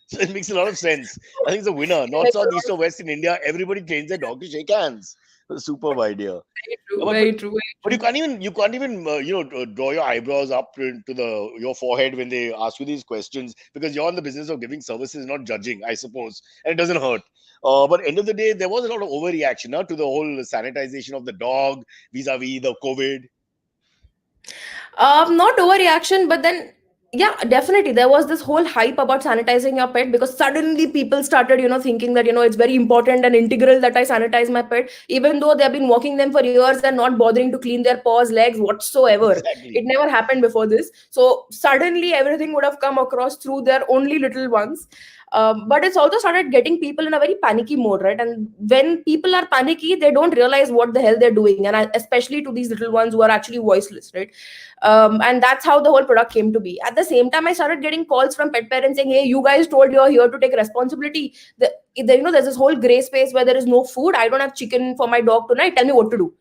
So it makes a lot of sense. I think it's a winner. It North, makes a south, lot east, of or west in India, everybody trains their dog to shake hands. Superb idea. Very true, But very true, very but true. you can't even draw your eyebrows up to the your forehead when they ask you these questions, because you're in the business of giving services, not judging, I suppose, and it doesn't hurt. But end of the day, there was a lot of overreaction now to the whole sanitization of the dog vis-a-vis the COVID. Not overreaction, but then yeah, definitely there was this whole hype about sanitizing your pet because suddenly people started, thinking that it's very important and integral that I sanitize my pet, even though they've been walking them for years and not bothering to clean their paws, legs, whatsoever. It Exactly. never happened before this. So suddenly everything would have come across through their only little ones. But it's also started getting people in a very panicky mode, right? And when people are panicky, they don't realize what the hell they're doing, and especially to these little ones who are actually voiceless, right? And that's how the whole product came to be. At the same time, I started getting calls from pet parents saying, hey, you guys told you're here to take responsibility. There's this whole gray space where there is no food. I don't have chicken for my dog tonight, tell me what to do.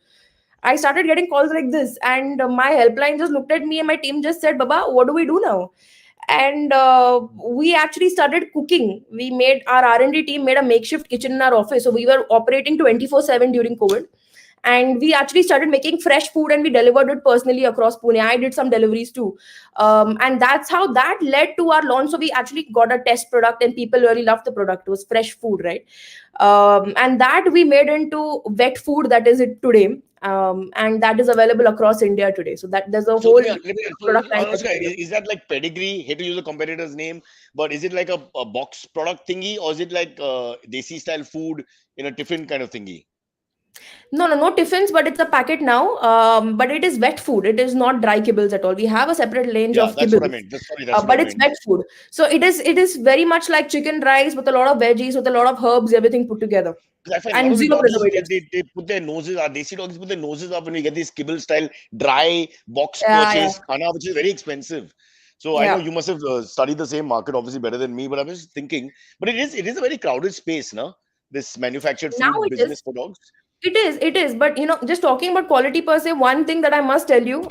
I started getting calls like this, and my helpline just looked at me, and my team just said, Baba, what do we do now? And we actually started cooking. We made our R&D team made a makeshift kitchen in our office, so we were operating 24/7 during COVID. And we actually started making fresh food, and we delivered it personally across Pune. I did some deliveries too. And that's how that led to our launch. So we actually got a test product, and people really loved the product. It was fresh food, right? And that we made into wet food that is it today. And that is available across India today. So that there's a So whole so product line for Anushka, together. is that like pedigree? Hate to use a competitor's name, but is it like a box product thingy, or is it like desi style food in a tiffin kind of thingy? No, no, no tiffins, but it's a packet now. But it is wet food. It is not dry kibbles at all. We have a separate range Yeah, of that's what I kibbles, meant. Sorry, that's what I but it's meant. wet food. So it is very much like chicken rice with a lot of veggies, with a lot of herbs, everything put together, Because I find a lot and of the zero doggos, preservatives. they put their noses, our desi dogs put their noses up when we get these kibble style dry box Yeah, yeah, purchase khana, which is very expensive. So I know yeah. you must have studied the same market, obviously better than me, but I was thinking, but it is a very crowded space, no? This manufactured Now food it business is. for dogs. It is. But just talking about quality per se, one thing that I must tell you,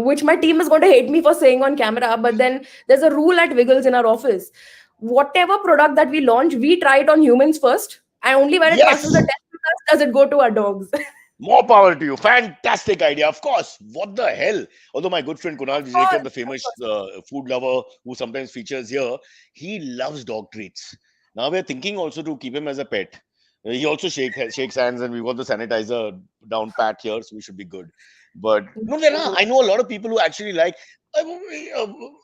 which my team is going to hate me for saying on camera, but then there's a rule at Wiggles in our office. Whatever product that we launch, we try it on humans first, and only when it passes the Yes, test with us does it go to our dogs. more power to you. Fantastic idea. Of course. What the hell? Although my good friend Kunal Of Jacob, course, the of famous course. food lover who sometimes features here, he loves dog treats. Now we're thinking also to keep him as a pet. He also shakes hands, and we got the sanitizer down pat here, so we should be good. But no, there are. I know a lot of people who actually like. Uh,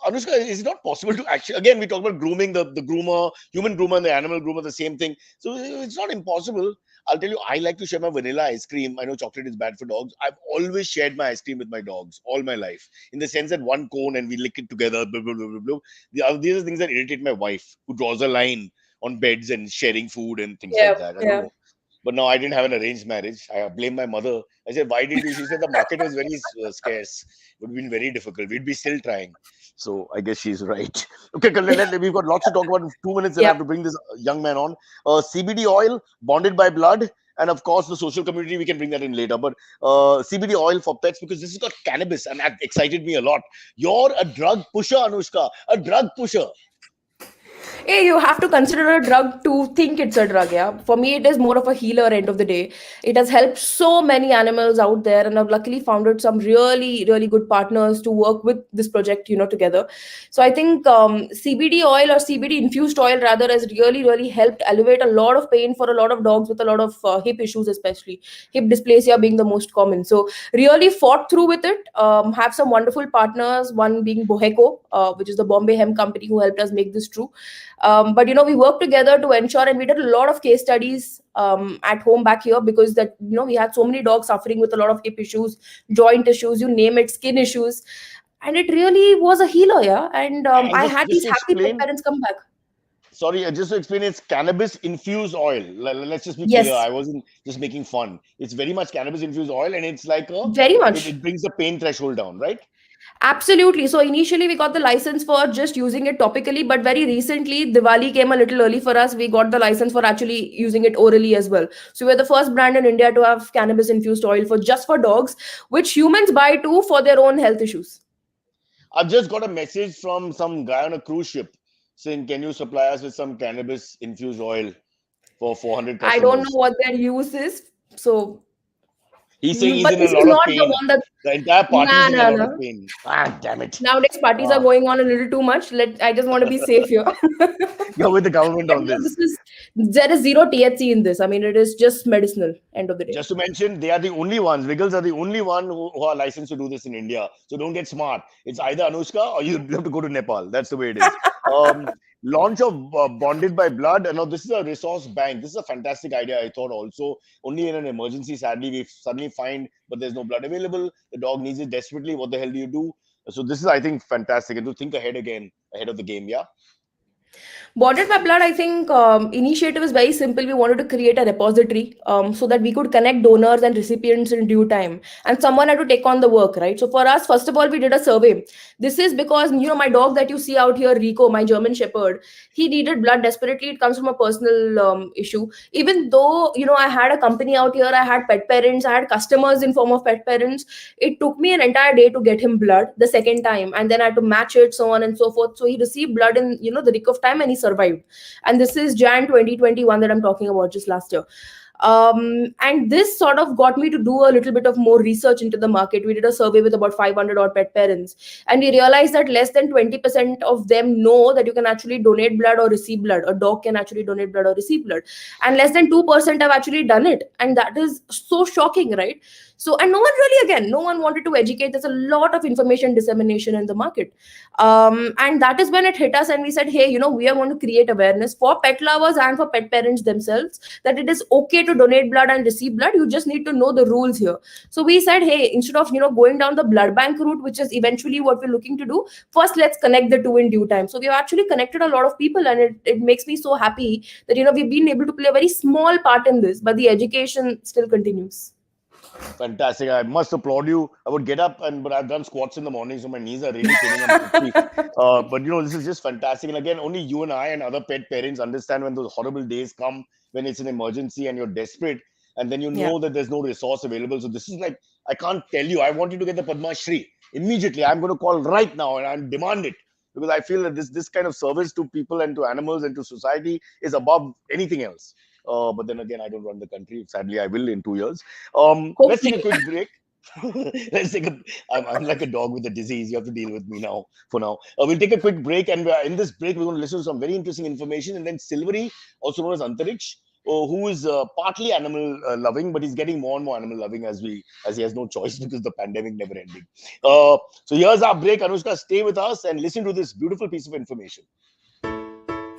Anushka, is it not possible to actually? Again, we talk about grooming, the groomer, human groomer, and the animal groomer, the same thing. So it's not impossible. I'll tell you, I like to share my vanilla ice cream. I know chocolate is bad for dogs. I've always shared my ice cream with my dogs all my life, in the sense that one cone and we lick it together. Blah, blah, blah, blah, blah. These are things that irritate my wife, who draws a line on beds and sharing food and things Yeah, like that. I don't yeah. know. But no, I didn't have an arranged marriage. I blame my mother. I said, why didn't you? She said the market was very scarce. It would have been very difficult. We'd be still trying. So I guess she's right. Okay, we've got lots to talk about in 2 minutes, and I Yeah. have to bring this young man on. CBD oil, bonded by blood, and of course the social community. We can bring that in later. But CBD oil for pets, because this has got cannabis, and that excited me a lot. You're a drug pusher, Anushka. A drug pusher. Hey, you have to consider a drug to think it's a drug. Yeah, for me it is more of a healer. End of the day, it has helped so many animals out there, and I've luckily founded some really really good partners to work with this project together. So I think CBD oil, or CBD infused oil rather, has really really helped elevate a lot of pain for a lot of dogs with a lot of hip issues, especially hip dysplasia being the most common. So really fought through with it. Have some wonderful partners, one being Boheco, which is the Bombay hemp company who helped us make this true. But we worked together to ensure, and we did a lot of case studies at home back here, because that we had so many dogs suffering with a lot of hip issues, joint issues, you name it, skin issues, and it really was a healer. Yeah, and And I just had just these to happy pet explain, parents come back. sorry, just to explain, it's cannabis infused oil. Let's just be clear. Yes, I wasn't just making fun. It's very much cannabis infused oil, and it's like very much. it brings the pain threshold down, right? Absolutely. So initially we got the license for just using it topically, but very recently Diwali came a little early for us. We got the license for actually using it orally as well. So we're the first brand in India to have cannabis infused oil for just for dogs, which humans buy too for their own health issues. I've just got a message from some guy on a cruise ship saying, "Can you supply us with some cannabis infused oil for 400 I don't know customers?" what their use is. So He's saying he's But in a this is lot of not the pain. one that. The entire party's Nah, in a nah, lot of nah. pain. Ah, damn it. Nowadays parties are Ah, going on a little too much. I just want to be safe here. you're with the government But on this this. is there is zero THC in this. I mean, it is just medicinal. End of the day. Just to mention, they are the only ones. Wiggles are the only one who are licensed to do this in India. So don't get smart. It's either Anushka or you have to go to Nepal. That's the way it is. Um, Launch of Bonded by Blood. Now this is a resource bank. This is a fantastic idea. I thought also only in an emergency. Sadly, we suddenly find, but there's no blood available. The dog needs it desperately. What the hell do you do? So this is, I think, fantastic. And to think ahead again, ahead of the game. Yeah, Bonded by Blood, I think initiative is very simple. We wanted to create a repository so that we could connect donors and recipients in due time. And someone had to take on the work, right? So for us, first of all, we did a survey. This is because, my dog that you see out here, Rico, my German Shepherd, he needed blood desperately. It comes from a personal issue. Even though, I had a company out here, I had pet parents, I had customers in form of pet parents. It took me an entire day to get him blood the second time, and then I had to match it, so on and so forth. So he received blood in the nick of time, and he survived. And this is Jan 2021 that I'm talking about, just last year. And this sort of got me to do a little bit of more research into the market. We did a survey with about 500 odd pet parents, and we realized that less than 20% of them know that you can actually donate blood or receive blood. A dog can actually donate blood or receive blood, and less than 2% have actually done it. And that is so shocking, right? So, and no one really, again, no one wanted to educate. There's a lot of information dissemination in the market. And that is when it hit us, and we said, hey, we are going to create awareness for pet lovers and for pet parents themselves, that it is okay to donate blood and receive blood. You just need to know the rules here. So we said, hey, instead of going down the blood bank route, which is eventually what we're looking to do, first let's connect the two in due time. So we've actually connected a lot of people, and it makes me so happy that we've been able to play a very small part in this, but the education still continues. fantastic. I must applaud you. I would get up but I've done squats in the morning, so my knees are really paining. I'm 50. But this is just fantastic. And again, only you and I and other pet parents understand when those horrible days come, when it's an emergency and you're desperate, and then you Yeah. know that there's no resource available. So this is like, I can't tell you. I want you to get the Padma Shri immediately. I'm going to call right now and I'm demand it, because I feel that this kind of service to people and to animals and to society is above anything else. But then again, I don't run the country. Sadly, I will in 2 years. Let's take a Hopefully. quick break. Let's take a. I'm like a dog with a disease. You have to deal with me now. For now, we'll take a quick break, and in this break, we're going to listen to some very interesting information. And then Silvery, also known as Antariksh, who is partly animal loving, but he's getting more and more animal loving as he has no choice because the pandemic never ending. So here's our break. Anushka, stay with us and listen to this beautiful piece of information.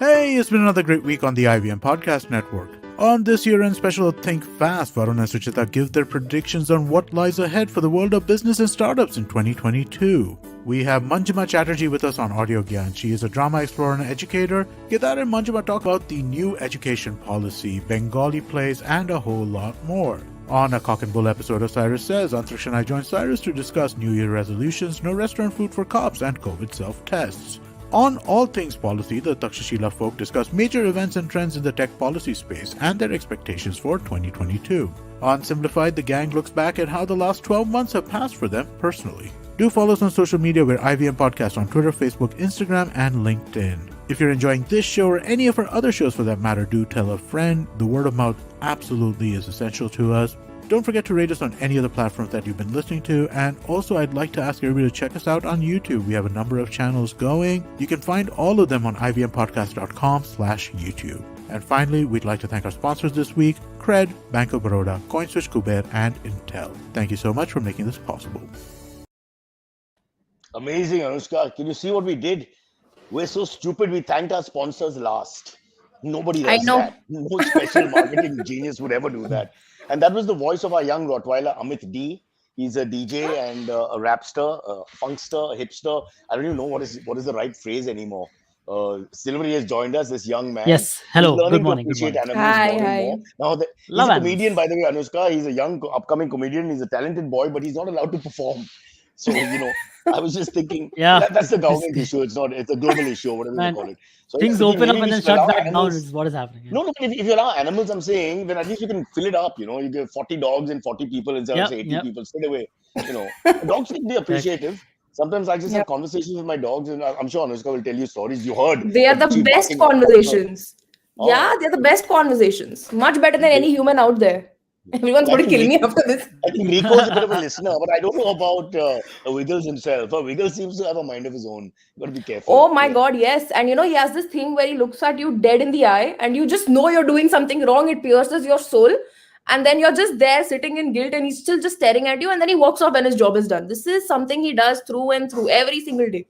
Hey, it's been another great week on the IVM Podcast Network. On this year-end special Think Fast, Varun and Suchita give their predictions on what lies ahead for the world of business and startups in 2022. We have Manjima Chatterjee with us on Audio Gyan. She is a drama explorer and educator. Kedar and Manjima talk about the new education policy, Bengali plays, and a whole lot more. On a Cock and Bull episode of Cyrus Says, Antriksh and I join Cyrus to discuss New Year resolutions, no restaurant food for cops, and COVID self-tests. On All Things Policy, the Takshashila folk discuss major events and trends in the tech policy space and their expectations for 2022. On Simplified, the gang looks back at how the last 12 months have passed for them personally. Do follow us on social media. We're IVM Podcast on Twitter, Facebook, Instagram, and LinkedIn. If you're enjoying this show or any of our other shows for that matter, do tell a friend. The word of mouth absolutely is essential to us. Don't forget to rate us on any other platforms that you've been listening to. And also, I'd like to ask everybody to check us out on YouTube. We have a number of channels going. You can find all of them on ivmpodcast.com/YouTube. And finally, we'd like to thank our sponsors this week, Cred, Bank of Baroda, CoinSwitch, Kuber, and Intel. Thank you so much for making this possible. Amazing, Anushka. Can you see what we did? We're so stupid. We thanked our sponsors last. Nobody I does know. that. No special marketing genius would ever do that. And that was the voice of our young Rottweiler, Amit D. He's a DJ and a rapster, a funkster, a hipster. I don't even know what is the right phrase anymore. Silvery has joined us, this young man. Yes. Who's Hello. learning Good morning. to Good appreciate morning. animals Hi, more and hi. more. Now, he's Love a comedian, animals. by the way, Anushka. He's a young upcoming comedian. He's a talented boy, but he's not allowed to perform. So, I was just thinking, Yeah. that's the government issue. It's not, it's a global issue, whatever you Man, call it. So I was things thinking open up maybe and we then should shut allow back down animals. is what is happening. Yeah. No, but if you allow animals, I'm saying, then at least you can fill it up. You get 40 dogs and 40 people instead of Yep, say 80 yep. people straight away. Dogs can be appreciative. Sometimes I just Yeah. have conversations with my dogs, and I'm sure Anushka will tell you stories you heard. They are that the she's best barking. conversations. Oh. Yeah, they're the best conversations. Much better than any human out there. Everyone's I going to think kill me after this. I think Rico's a bit of a listener, but I don't know about Wiggles himself. Wiggles seems to have a mind of his own. You got to be careful. Oh my Yeah. God, yes. And he has this thing where he looks at you dead in the eye and you just know you're doing something wrong. It pierces your soul. And then you're just there sitting in guilt and he's still just staring at you. And then he walks off when his job is done. This is something he does through and through every single day.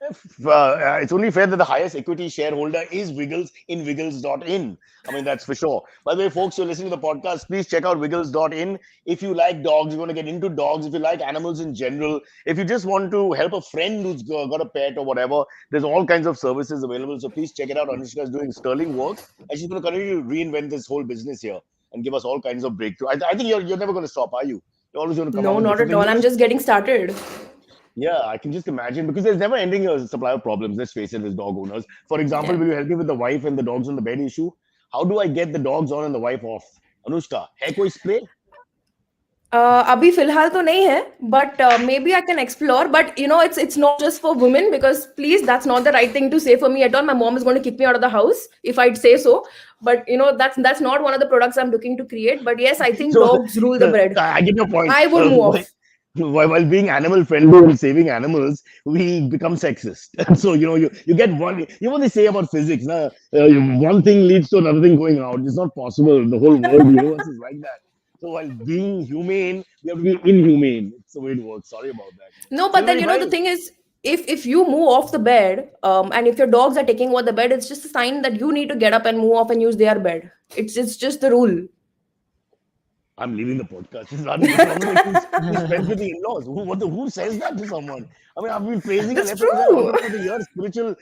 It's only fair that the highest equity shareholder is Wiggles in Wiggles.in. I mean, that's for sure. By the way, folks, you're listening to the podcast, please check out Wiggles.in. If you like dogs, you want to get into dogs, if you like animals in general, if you just want to help a friend who's got a pet or whatever, there's all kinds of services available. So please check it out. Anushka is doing sterling work and she's going to continue to reinvent this whole business here and give us all kinds of breakthrough. I think you're never going to stop, are you? You're always going to come up No, with not different at all. things. I'm just getting started. Yeah, I can just imagine because there's never ending supply of problems. Let's face it, as dog owners. For example, Yeah. will you help me with the wife and the dogs on the bed issue? How do I get the dogs on and the wife off? Anushka, hai koi spray? अभी फिलहाल तो नहीं है, but maybe I can explore. But it's not just for women because please, that's not the right thing to say for me at all. My mom is going to kick me out of the house if I'd say so. But that's not one of the products I'm looking to create. But yes, I think So, dogs rule the bread. I get your point. I would move off. While being animal friendly and saving animals, we become sexist. So you get one. You know what they say about physics? One thing leads to another thing going out. It's not possible. The whole world, the universe is like that. So while being humane, we have to be inhumane. It's the way it works. Sorry about that. No, but then Silvery, the thing is, if you move off the bed, and if your dogs are taking over the bed, it's just a sign that you need to get up and move off and use their bed. It's just the rule. I'm leaving the podcast. He's friends with the in-laws. Who says that to someone? I mean, I've been praising That's left and right true. for the year, spiritual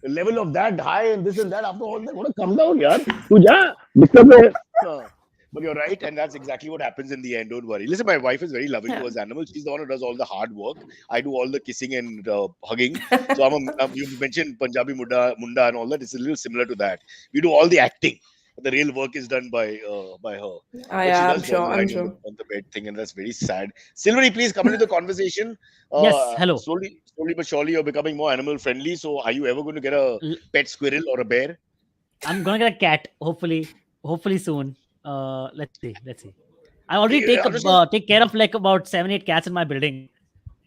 level of that high and this and that. After all that, what a come down, yaar. Tu ja, disturb hai. But you're right, and that's exactly what happens in the end. Don't worry. Listen, my wife is very loving Yeah. towards animals. She's the one who does all the hard work. I do all the kissing and hugging. So you mentioned Punjabi Munda and all that. It's a little similar to that. We do all the acting. The real work is done by her. But I she am does sure. draw the I'm line sure. on the bed thing, and that's very sad. Silvery, please come into the conversation. Yes, hello. Slowly but surely, you're becoming more animal friendly. So, are you ever going to get a pet squirrel or a bear? I'm gonna get a cat, hopefully soon. Let's see. I already take care of like about 7-8 cats in my building,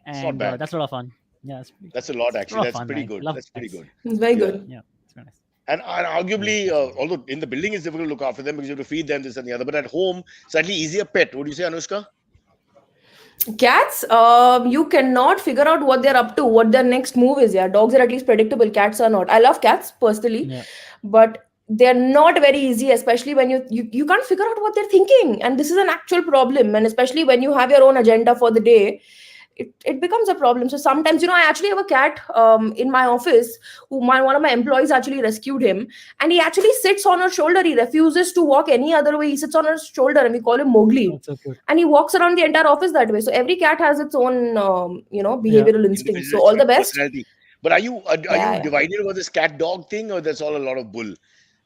It's not and bad. that's a lot of fun. Yeah, That's a lot, actually. lot of That's fun, pretty man. good. Love That's pretty cats. good. It's very Yeah. good. Yeah, it's very nice. And arguably, although in the building it's difficult to look after them because you have to feed them this and the other, but at home, slightly easier pet. What do you say, Anushka? Cats, you cannot figure out what they're up to, what their next move is. Yeah, dogs are at least predictable. Cats are not. I love cats personally, Yeah. but they're not very easy, especially when you can't figure out what they're thinking, and this is an actual problem. And especially when you have your own agenda for the day, it becomes a problem. So sometimes, I actually have a cat in my office one of my employees actually rescued him, and he actually sits on her shoulder. He refuses to walk any other way. He sits on her shoulder, and we call him Mowgli. That's so cute. And he walks around the entire office that way. So every cat has its own behavioral instincts. So all the best. Personality. But are you Yeah. divided over this cat dog thing, or that's all a lot of bull?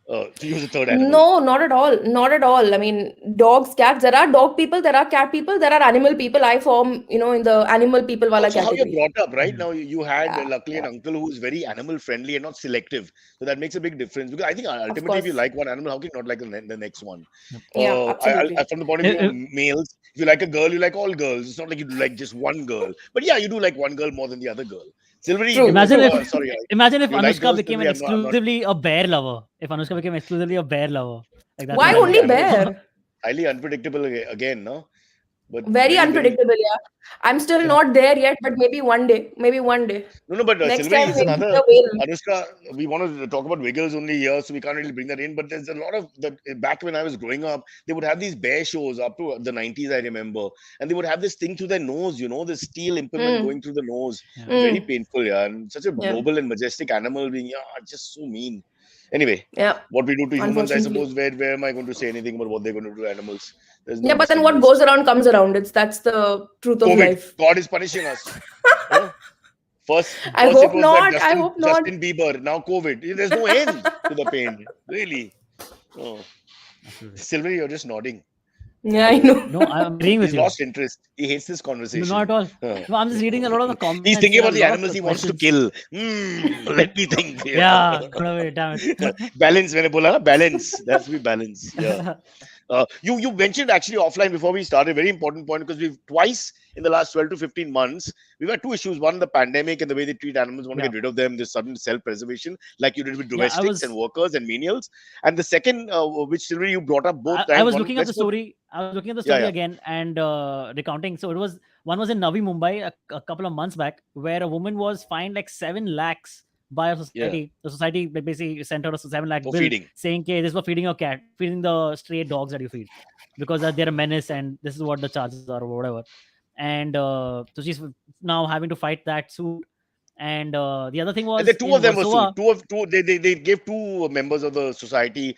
To use a third animal. No, not at all. Not at all. I mean, dogs, cats. There are dog people. There are cat people. There are animal people. I form, in the animal people wala Also, how you're category. brought up, right? Now you had Yeah, luckily an yeah. uncle who is very animal friendly and not selective, so that makes a big difference. Because I think ultimately, if course. you like one animal, how can you not like the next one? Yeah, absolutely. From the point of view of males, if you like a girl, you like all girls. It's not like you do like just one girl, but yeah, you do like one girl more than the other girl. Silvery, True. Imagine if you like Anushka those, became Silvery, I'm not- exclusively a bear lover. If Anushka became exclusively a bear lover, like that. Why Like only animals. bear? highly unpredictable again, no? But Very unpredictable, yeah. I'm still not there yet, but maybe one day. Maybe one day. No, but Next Silvery time, is maybe another. the whale. Anushka, we wanted to talk about Wiggles only here, so we can't really bring that in. But there's a lot of that back when I was growing up, they would have these bear shows up to the 90s, I remember, and they would have this thing through their nose, this steel implement going through the nose. Yeah. Very painful, yeah. And such a Yeah. noble and majestic animal being, just so mean. Anyway, Yeah. what we do to humans, I Unfortunately. suppose, where am I going to say anything about what they're going to do to animals? There's no Yeah, but then what distinguish. goes around comes around. That's the truth of COVID. life. God is punishing us. Huh? First I it hope was not. that I hope not. Justin Bieber. Now COVID. There's no end to the pain. Really. Oh. Silvery, you're just nodding. Yeah, I know. No, I'm agreeing with He's you. lost interest. He hates this No, conversation. not at all. Huh. No, I'm just reading a lot of the comments. He's thinking There are about the a lot of animals he wants to questions. kill. Let me think. Yeah, wait, damn it. Balance. When I bola, balance. That's be balance. Yeah. You mentioned actually offline before we started, very important point, because we've twice in the last 12 to 15 months we've had two issues. One, the pandemic and the way they treat animals, want to Yeah, get rid of them, this sudden self-preservation, like you did with yeah. I domestics and was workers and menials. And the second, which Sylvia, you brought up both I times, was one, looking at let's the put, story. I was looking at the yeah, story yeah, again and recounting. So it was one was in Navi Mumbai a couple of months back, where a woman was fined like 7 lakhs by a yeah, society. The society basically sent her a 7 lakh for bill feeding. saying, "Okay, this is for feeding your cat, feeding the stray dogs that you feed, because they're a menace, and this is what the charges are, or whatever." And so she's now having to fight that suit. And the other thing And the was two in of them were sued. Warsaw. They gave two members of the society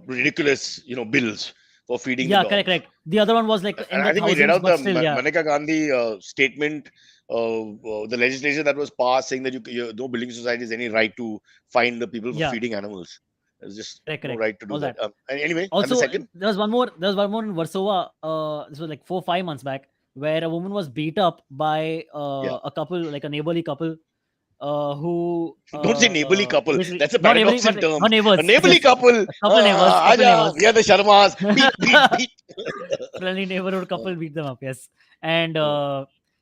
ridiculous, bills for feeding the Yeah, correct, dogs. correct. The other one was like in And the I think we read thousands, out the but still, yeah, Maneka Gandhi statement, the legislation that was passed, saying that no building society has any right to fine the people for yeah, feeding animals. There's just correct, no correct. right to do All that. that. And anyway, and the Also, second, there was one more. There was one more in Warsaw. This was like 4 5 months back, where a woman was beat up by yeah, a couple, like a neighborly couple, who don't say neighborly couple. basically That's a not neighborly, paradox but in like, not terms. A neighbors, neighborly just couple, a couple neighbors, couple aja, neighbors. we are the Sharmas. Beat, beat, beat. Friendly neighborhood couple beat them up. Yes, and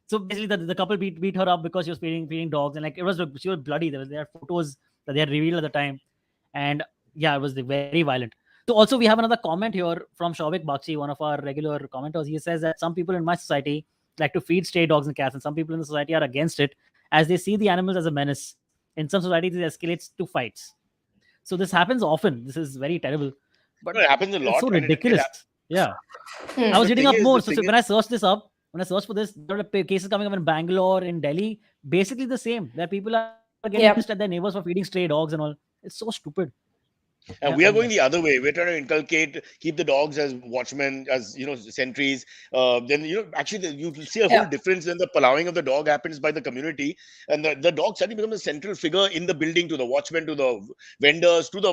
so basically the couple beat her up because she was feeding dogs, and like she was bloody. There are photos that they had revealed at the time, and yeah, it was very violent. So also we have another comment here from Shavik Bakshi, one of our regular commenters. He says that some people in my society like to feed stray dogs and cats, and some people in the society are against it as they see the animals as a menace. In some societies, it escalates to fights. So this happens often. This is very terrible, but No, it happens a it's lot, so and it ridiculous. Yeah, I was the reading thing up is, more. So when I searched this up, when I searched for this, there are cases coming up in Bangalore, in Delhi, basically the same. That people are getting pissed Yep. at their neighbors for feeding stray dogs and all. It's so stupid. and Yeah, we are tell me going that. the other way. We're trying to inculcate, keep the dogs as watchmen, as sentries. Then actually, you see a whole Yeah. difference when the allowing of the dog happens by the community, and the dog suddenly becomes a central figure in the building, to the watchmen, to the vendors, to the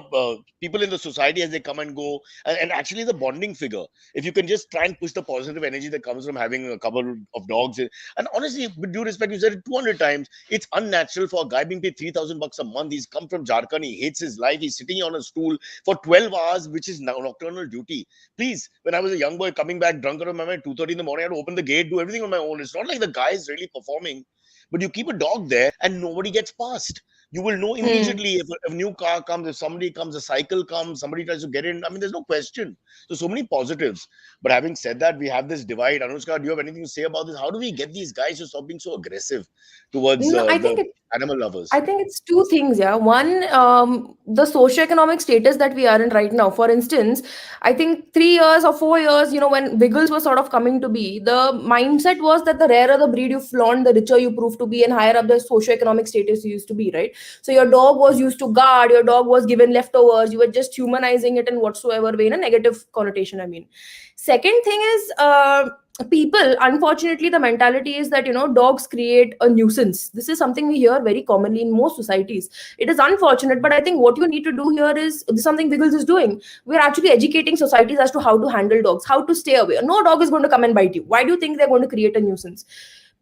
people in the society as they come and go, and actually the bonding figure. If you can just try and push the positive energy that comes from having a couple of dogs, and honestly, with due respect, you said it 200 times. It's unnatural for a guy being paid $3,000 a month. He's come from Jharkhand. He hates his life. He's sitting on a stool for 12 hours, which is now nocturnal duty. Please, when I was a young boy coming back drunk out of my mind, 2:30 in the morning, I had to open the gate, do everything on my own. It's not like the guy is really performing, but you keep a dog there and nobody gets past. You will know Hmm. immediately if a new car comes, if somebody comes, a cycle comes, somebody tries to get in. I mean, there's no question. So many positives. But having said that, we have this divide. Anushka, do you have anything to say about this? How do we get these guys to stop being so aggressive towards No, I the think it animal I lovers? think it's two things, yeah. One, the socioeconomic status that we are in right now. For instance, I think 3 years or 4 years, when Wiggles was sort of coming to be, the mindset was that the rarer the breed you flaunt, the richer you prove to be, and higher up the socioeconomic status you used to be, right? So your dog was used to guard, your dog was given leftovers, you were just humanizing it in whatsoever way, in a negative connotation, I mean. Second thing is, people, unfortunately, the mentality is that dogs create a nuisance. This is something we hear very commonly in most societies. It is unfortunate, but I think what you need to do here is, this is something Wiggles is doing. We're actually educating societies as to how to handle dogs, how to stay away. No dog is going to come and bite you. Why do you think they're going to create a nuisance?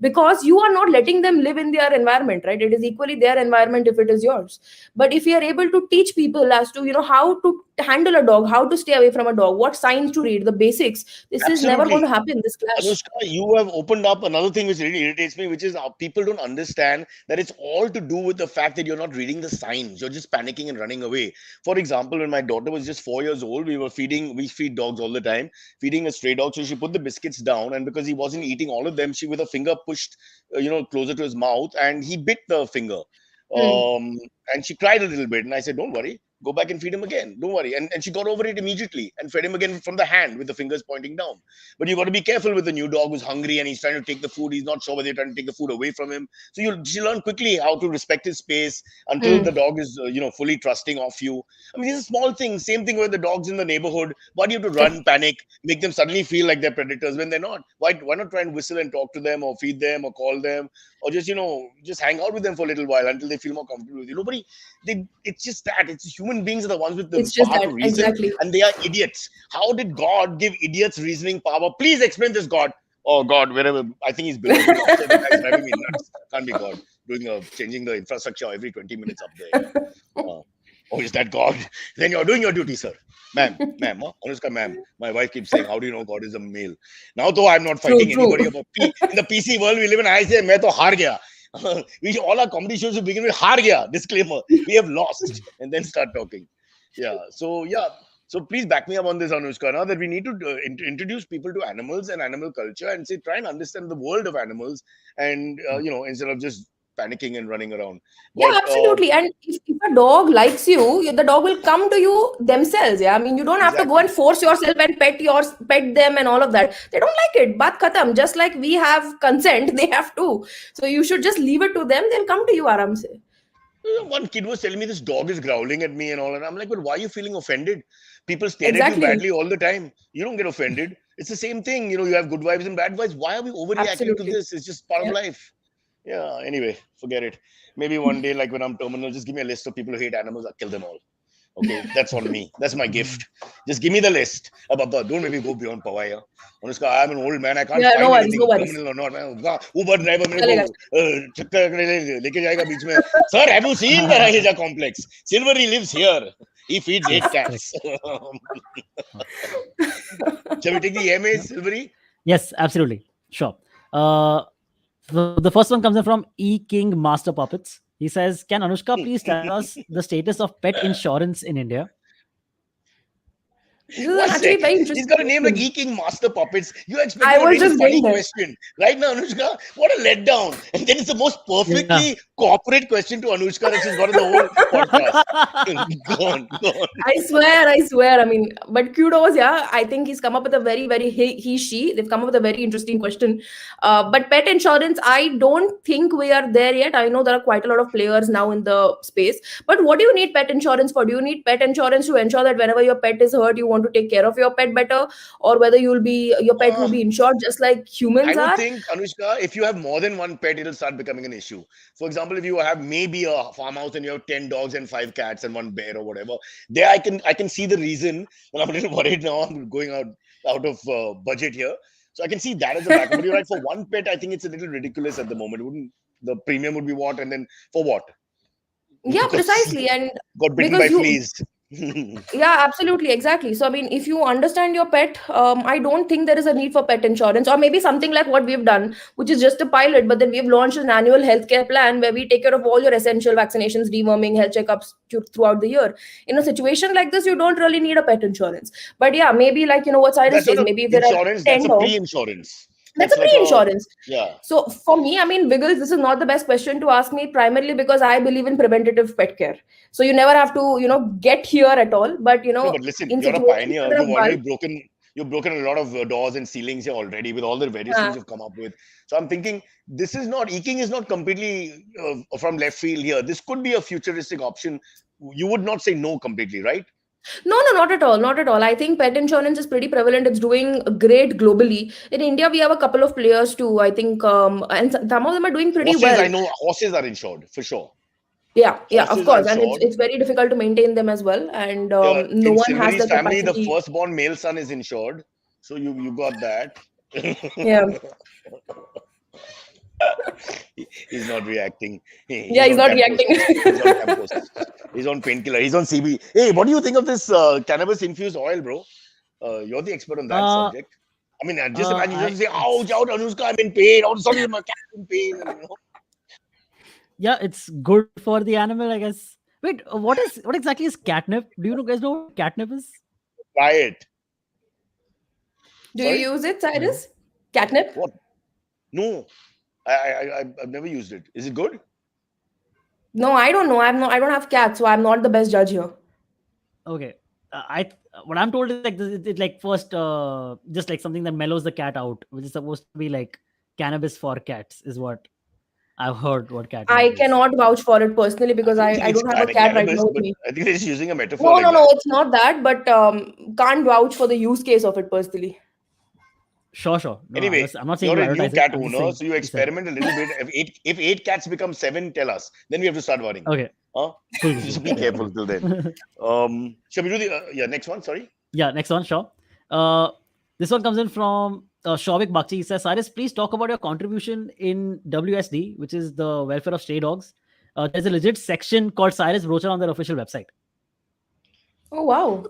Because you are not letting them live in their environment, right? It is equally their environment if it is yours. But if you are able to teach people as to how to handle a dog, how to stay away from a dog, what signs to read, the basics, this is never going Absolutely. to happen, this clash. Anushka, you have opened up another thing which really irritates me, which is how people don't understand that it's all to do with the fact that you're not reading the signs. You're just panicking and running away. For example, when my daughter was just 4 years old, we feed dogs all the time, feeding a stray dog. So she put the biscuits down, and because he wasn't eating all of them, she with a finger pushed, closer to his mouth, and he bit the finger. Hmm. Um, and she cried a little bit, and I said, "Don't worry, go back and feed him again. Don't worry." And she got over it immediately and fed him again from the hand with the fingers pointing down. But you got to be careful with the new dog who's hungry and he's trying to take the food. He's not sure whether you're trying to take the food away from him. So you learn quickly how to respect his space until Hmm. the dog is fully trusting of you. I mean, these are small things. Same thing with the dogs in the neighborhood. Why do you have to run, panic, make them suddenly feel like they're predators when they're not? Why not try and whistle and talk to them or feed them or call them or just hang out with them for a little while until they feel more comfortable with you? Nobody. It's just that it's human beings are the ones with the It's just power to that, reason, exactly. and they are idiots. How did God give idiots reasoning power? Please explain this, God. Oh God, wherever I think he's below me upstairs, the guy's driving me nuts. Can't be God doing changing the infrastructure every 20 minutes up there. Uh, Oh, is that God? Then you're doing your duty, sir. Ma'am, Anushka, ma'am. My wife keeps saying, how do you know God is a male? Now, though I'm not True, fighting true. anybody about in the PC world we live in, I say, मैं तो हार गया. All our comedy shows to begin with, हार गया. Disclaimer, we have lost. And then start talking. Yeah. So please back me up on this, Anushka, now that we need to introduce people to animals and animal culture and say, try and understand the world of animals and, instead of just panicking and running around. Yeah, But absolutely. And if a dog likes you, the dog will come to you themselves. Yeah, I mean, you don't have to go and exactly. force yourself and pet them and all of that. They don't like it. Baat khatam. Just like we have consent, they have to. So you should just leave it to them. They'll come to you aram se. One kid was telling me this dog is growling at me and all, and I'm like, but why are you feeling offended? People stare at you Exactly. badly all the time. You don't get offended. It's the same thing. You have good vibes and bad vibes. Why are we overreacting to Absolutely. this? It's just part of Yeah. life. Yeah. Anyway, forget it. Maybe one day, like when I'm terminal, just give me a list of people who hate animals. I'll kill them all. Okay, that's on me. That's my gift. Just give me the list. Abba, don't maybe go beyond Pawaya. Anushka, I'm an old man. I can't Yeah, no find worries, anything no worries. terminal or not. Uber driver मेरे चलेगा. को चक्कर लेके जाएगा बीच में. Sir, have you seen the Raheja complex? Silvery lives here. He feeds 8 cats. Shall we take the EMA, Silvery? Yes, absolutely. Sure. The first one comes in from E King Master Puppets. He says, can Anushka please tell us the status of pet insurance in India? This is One actually sec. very He's interesting got a name like question. E-King Master Puppets. You're I expecting a was really just funny going there. question. Right now, Anushka, what a letdown. And then it's the most perfectly corporate question to Anushka that she's got in the whole podcast. Go on. I swear. I mean, but kudos, yeah. I think he's come up with a very, very she. They've come up with a very interesting question. But pet insurance, I don't think we are there yet. I know there are quite a lot of players now in the space. But what do you need pet insurance for? Do you need pet insurance to ensure that whenever your pet is hurt, you want to take care of your pet better, or whether your pet will Uh, be insured just like I humans would are? think, Anushka, if you have more than one pet, it'll start becoming an issue. For example, if you have maybe a farmhouse and you have 10 dogs and 5 cats and one bear or whatever, there I can see the reason. But I'm a little worried now. I'm going out of budget here. So I can see that as a backup. But you're right, for one pet, I think it's a little ridiculous at the moment. Wouldn't the premium would be what? And then for what? Yeah, Because precisely. And got bitten because by you fleas. yeah, absolutely, exactly. So I mean, if you understand your pet, I don't think there is a need for pet insurance, or maybe something like what we've done, which is just a pilot, but then we've launched an annual healthcare plan where we take care of all your essential vaccinations, deworming, health checkups throughout the year. In a situation like this, you don't really need a pet insurance. But yeah, maybe like what Cyrus That's not says, a maybe if there are insurance, that's 10 a dogs, pre-insurance. that's That's a like a, pre-insurance. yeah. So for me, I mean, Wiggles, this is not the best question to ask me, primarily because I believe in preventative pet care. So you never have to, get here at all. But No, but listen, in you're a situations pioneer. where there are bulk, You've broken a lot of doors and ceilings here already with all the various things you've come up with. So I'm thinking this is not eking is not completely from left field here. This could be a futuristic option. You would not say no completely, right? no, not at all, not at all. I think pet insurance is pretty prevalent. It's doing great globally. In India, we have a couple of players too. I think, and some of them are doing pretty Horses, I well. know horses are insured for sure. Yeah, of Horses are course, and it's insured. it's very difficult to maintain them as well, and Yeah, no in one has Silvery's the family, the capacity. firstborn male son is insured. So you got that. Yeah, He's not reacting. yeah, He's he's on not campus. reacting. He's on campus. He's on painkiller. He's on CB. Hey, what do you think of this cannabis-infused oil, bro? You're the expert on that Uh, subject. I mean, just imagine you I, just say, "Ouch, ouch, Anushka, I'm in pain." All of a sudden, my cat's in pain. yeah, it's good for the animal, I guess. Wait, what exactly is catnip? Do you guys know what catnip is? Try it. Do you Sorry, use it, No. Cyrus? Catnip? what? No, I've never used it. Is it good? No, I don't know. I don't have cats, so I'm not the best judge here. Okay. I what I'm told is like this, it's like first just like something that mellows the cat out, which is supposed to be like cannabis for cats, is what I've heard what catnip I is. cannot vouch for it personally because I I, don't think I it's don't have a cat right cannabis, now with but me. I think they're just using a metaphor No, like no, no, that. it's not that, but can't vouch for the use case of it personally. Sure. No, Anyway, I'm not saying you're to a new advertise it. cat I'm just owner, saying so you to sell it. experiment a little bit. If 8 cats become 7, tell us. Then we have to start worrying. Okay. Huh? Cool. Just be Yeah, careful till then. Shall we do the next one? Sorry. yeah, next one, sure. This one comes in from Shavik Bakchi. He says, Cyrus, please talk about your contribution in WSD, which is the welfare of stray dogs. There's a legit section called Cyrus Brocher on their official website. Oh wow.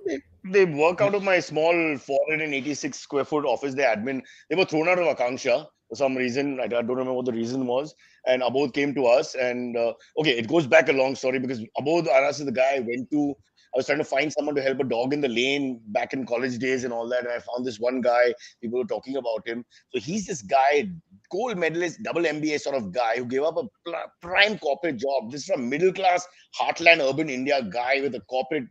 They work out of my small 486 square foot office. They admin. They were thrown out of Akanksha for some reason. I don't remember what the reason was. And Abodh came to us. And okay, it goes back a long story because Abodh Aras is the guy I went to. I was trying to find someone to help a dog in the lane back in college days and all that. And I found this one guy. People were talking about him. So he's this guy, gold medalist, double MBA sort of guy who gave up a prime corporate job. This is a middle class, heartland, urban India guy with a corporate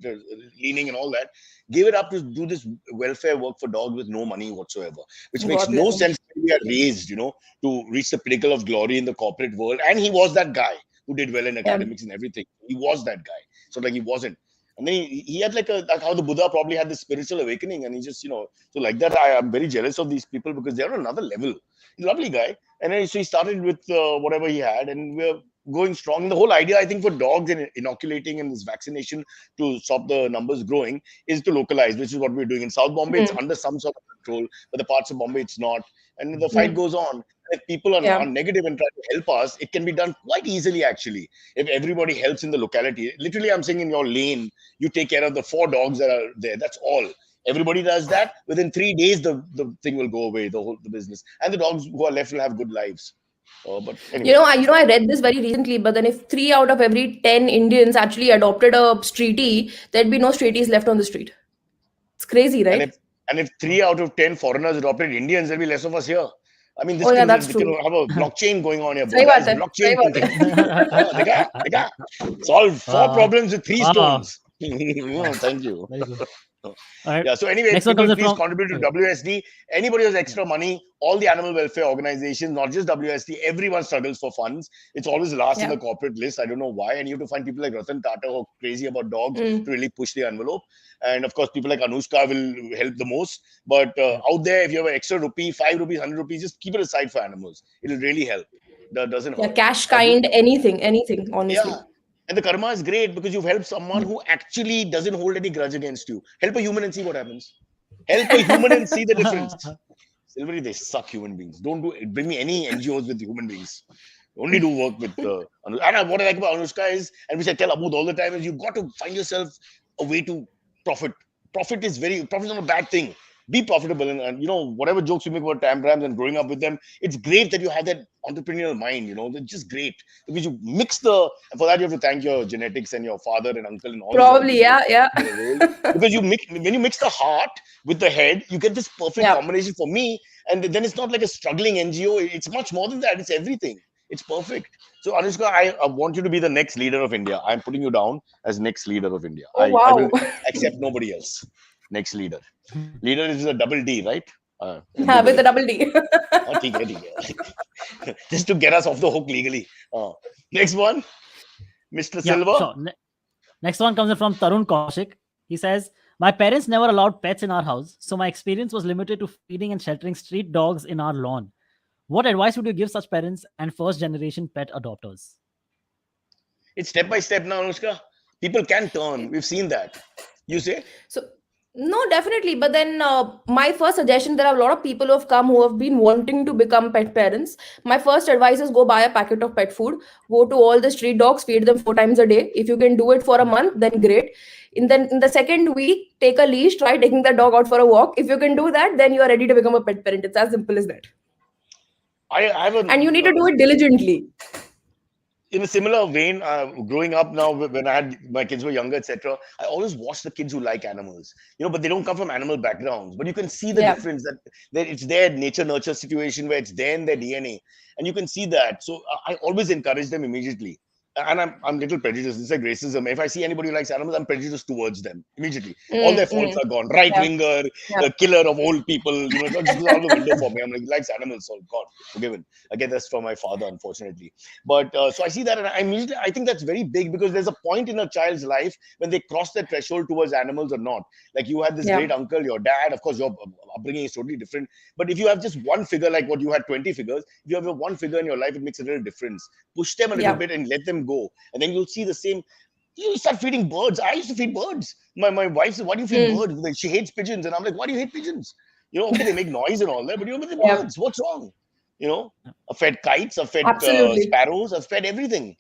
leaning and all that, gave it up to do this welfare work for dogs with no money whatsoever, which makes God no bless him. sense when we are raised, to reach the pinnacle of glory in the corporate world. And he was that guy who did well in Yeah. academics and everything. He was that guy. So like he wasn't. And then he had like how the Buddha probably had this spiritual awakening, and he just, so like that, I am very jealous of these people because they're on another level. He's a lovely guy. And then so he started with whatever he had, and we're going strong. The whole idea, I think, for dogs and inoculating and this vaccination to stop the numbers growing is to localize, which is what we're doing. In South Bombay, it's Mm. under some sort of control, but the parts of Bombay, it's not. And the fight Mm. goes on. If people are Yeah. negative and try to help us, it can be done quite easily, actually. If everybody helps in the locality, literally, I'm saying in your lane, you take care of the 4 dogs that are there. That's all. Everybody does that. Within 3 days, the thing will go away, the business. And the dogs who are left will have good lives. But You anyway. know, I read this very recently, but then if 3 out of every 10 Indians actually adopted a streetie, there'd be no streeties left on the street. It's crazy, And right? if 3 out of 10 foreigners adopted Indians, there'll be less of us here. I mean, this Oh yeah, can that's can true. have a blockchain going on here, सही बात guys. है, सही Blockchain बात thinking. है. Dekha. Solve 4 problems with 3 Wow. stones. Thank you. Very good. All right. Yeah. So anyway, Next one people comes in please from. contribute to Okay. WSD. Anybody who has extra money, all the animal welfare organizations, not just WSD, everyone struggles for funds. It's always last in Yeah. the corporate list. I don't know why. And you have to find people like Ratan Tata who are crazy about dogs to Mm. really push the envelope. And of course, people like Anushka will help the most. But Yeah. out there, if you have an extra rupee, 5 rupees, 100 rupees, just keep it aside for animals. It'll really help. That doesn't Yeah, hurt. cash kind, anything, honestly. Yeah. And the karma is great because you've helped someone who actually doesn't hold any grudge against you. Help a human and see what happens. Help a human and see the difference. Silvery, they suck, human beings. Don't bring me any NGOs with human beings. Only do work with and what I like about Anushka is, and which I tell Abud all the time, is you've got to find yourself a way to profit. Profit is not a bad thing. Be profitable, and whatever jokes you make about Tambrams and growing up with them, it's great that you have that entrepreneurial mind. It's just great because you mix and for that you have to thank your genetics and your father and uncle and all these other Probably, people yeah. in the world. Because when you mix the heart with the head, you get this perfect Yeah. combination for me. And then it's not like a struggling NGO. It's much more than that. It's everything. It's perfect. So Anushka, I want you to be the next leader of India. I'm putting you down as next leader of India. Oh I will wow. accept nobody else. Next leader. Leader is a double D, right? Yeah, with the double D. ठीक है. Just to get us off the hook legally. Next one, Mr. Yeah, Silva. sure. Next one comes in from Tarun Kaushik. He says, my parents never allowed pets in our house, so my experience was limited to feeding and sheltering street dogs in our lawn. What advice would you give such parents and first generation pet adopters? It's step by step now, Anushka. People can turn. We've seen that. You say? So, no, definitely. But then, my first suggestion, there are a lot of people who have come who have been wanting to become pet parents. My first advice is go buy a packet of pet food, go to all the street dogs, feed them 4 times a day. If you can do it for a month, then great. In the second week, take a leash, try taking the dog out for a walk. If you can do that, then you are ready to become a pet parent. It's as simple as that. I have And you need to do it diligently. in a similar vein, growing up now, when I had my kids were younger, etc., I always watch the kids who like animals, but they don't come from animal backgrounds. But you can see the Yeah. difference that it's their nature nurture situation where it's there in their DNA, and you can see that. So I always encourage them immediately. And I'm little prejudiced. It's like racism. If I see anybody who likes animals, I'm prejudiced towards them immediately. All their faults are gone. Right Yeah. winger, Yeah. the killer of old people. It just goes out the window for me. I'm like, he likes animals. Oh God, forgiven. I get this from my father, unfortunately. But so I see that, and I think that's very big because there's a point in a child's life when they cross that threshold towards animals or not. Like you had this Yeah. great uncle, your dad. Of course, your upbringing is totally different. But if you have just one figure, like what you had 20 figures, if you have one figure in your life, it makes a little difference. Push them a little Yeah. bit and let them go, and then you'll see the same. You start feeding birds. I used to feed birds. My wife said, "Why do you feed birds?" Like, she hates pigeons, and I'm like, "Why do you hate pigeons? Okay, they make noise and all that, but but they're Yeah. birds. What's wrong? I've fed kites, I've fed Absolutely. sparrows, I've fed everything.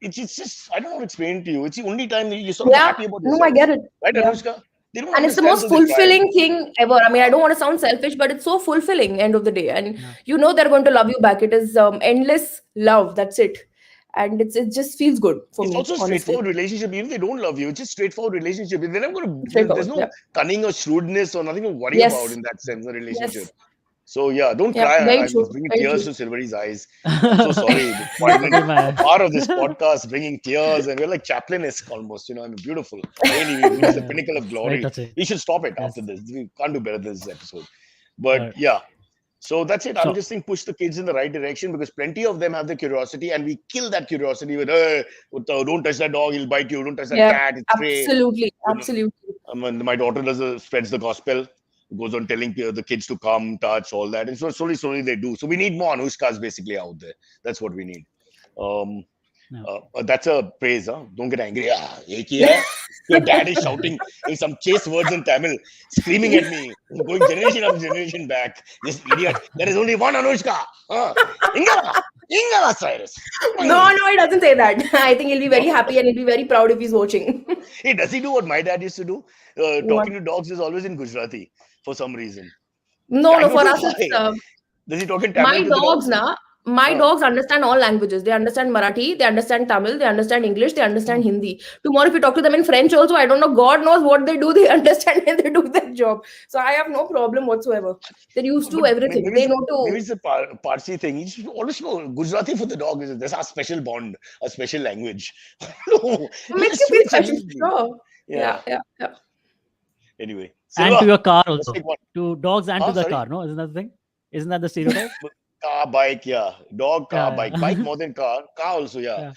It's just, I don't know how to explain it to you. It's the only time that you're sort of Yeah, happy about no, I yourself. get it. Right, Yeah. Anushka? They don't And it's the understand most till they try. fulfilling thing ever. I mean, I don't want to sound selfish, but it's so fulfilling end of the day. And Yeah. you know they're going to love you back. It is endless love. That's it. And it just feels good for It's me, also a honestly. straightforward relationship. Even if they don't love you, it's just straightforward relationship. They're never there's Straightforward. no Yeah. cunning or shrewdness or nothing to worry about Yes. in that sense, the relationship. Yes. So yeah, don't Yeah. cry. Very I'm true. bringing Very tears true. to Silvery's eyes. I'm so sorry. The Don't point, forget a my. part of this podcast, bringing tears, and we're like Chaplin-esque almost. I mean, beautiful. Really, we've reached the Yeah, pinnacle of it's very glory. touching. We should stop it after Yes. this. We can't do better than this episode. All But right. yeah, so that's it. I'm Sure. just saying push the kids in the right direction because plenty of them have the curiosity, and we kill that curiosity with, hey, don't touch that dog, he'll bite you. Don't touch that Yeah. cat, it's stray. Absolutely. You know, Absolutely. my daughter spreads the gospel, goes on telling the kids to come, touch, all that, and so slowly they do. So we need more Anushkas basically out there. That's what we need. Um, Yeah. that's a praise, huh? Don't get angry. Ah, ye kiya? Your dad is shouting in some chase words in Tamil, screaming at me, going generation after generation back. This idiot. There is only one Anushka. Inga, Cyrus. No, no, he doesn't say that. I think he'll be very No. happy and he'll be very proud if he's watching. Hey, does he do what my dad used to do? What? Talking to dogs is always in Gujarati for some reason. No, I no, don't for know us it's why. Does he talk in my Tamil to the dogs dogs? na. My Huh. dogs understand all languages. They understand Marathi, they understand Tamil, they understand English, they understand Oh, Hindi. Tomorrow, if you talk to them in French, also, I don't know. God knows what they do. They understand and they do their job. So I have no problem whatsoever. They're used to But everything. They know maybe to. it's a Parsi thing. You should always know Gujarati for the dog is that's our special bond, a special language. No, It you makes just you feel switch special. immediately. Sure. Yeah. Yeah, yeah, yeah. Anyway, and to Silva, your car let's also. take one. To dogs and to Huh? the Sorry. car. No, isn't that the thing? Isn't that the stereotype? Car, bike, yeah. Dog, car, Yeah, bike. Bike yeah. more than car. Car also, yeah.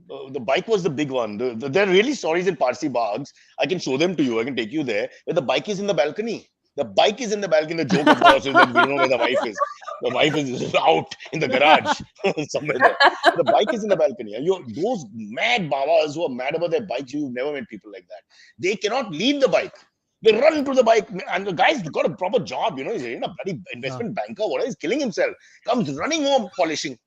Yeah. The bike was the big one. There are really stories in Parsi Bags. I can show them to you. I can take you there. Where the bike is in the balcony. The bike is in the balcony. The joke, of course, is that we don't know where the wife is. The wife is out in the garage somewhere there. The bike is in the balcony. And those mad babas who are mad about their bikes, you've never met people like that. They cannot leave the bike. They run to the bike, and the guy's got a proper job. He's in a bloody Yeah. investment banker. What? He's killing himself. Comes running home, polishing.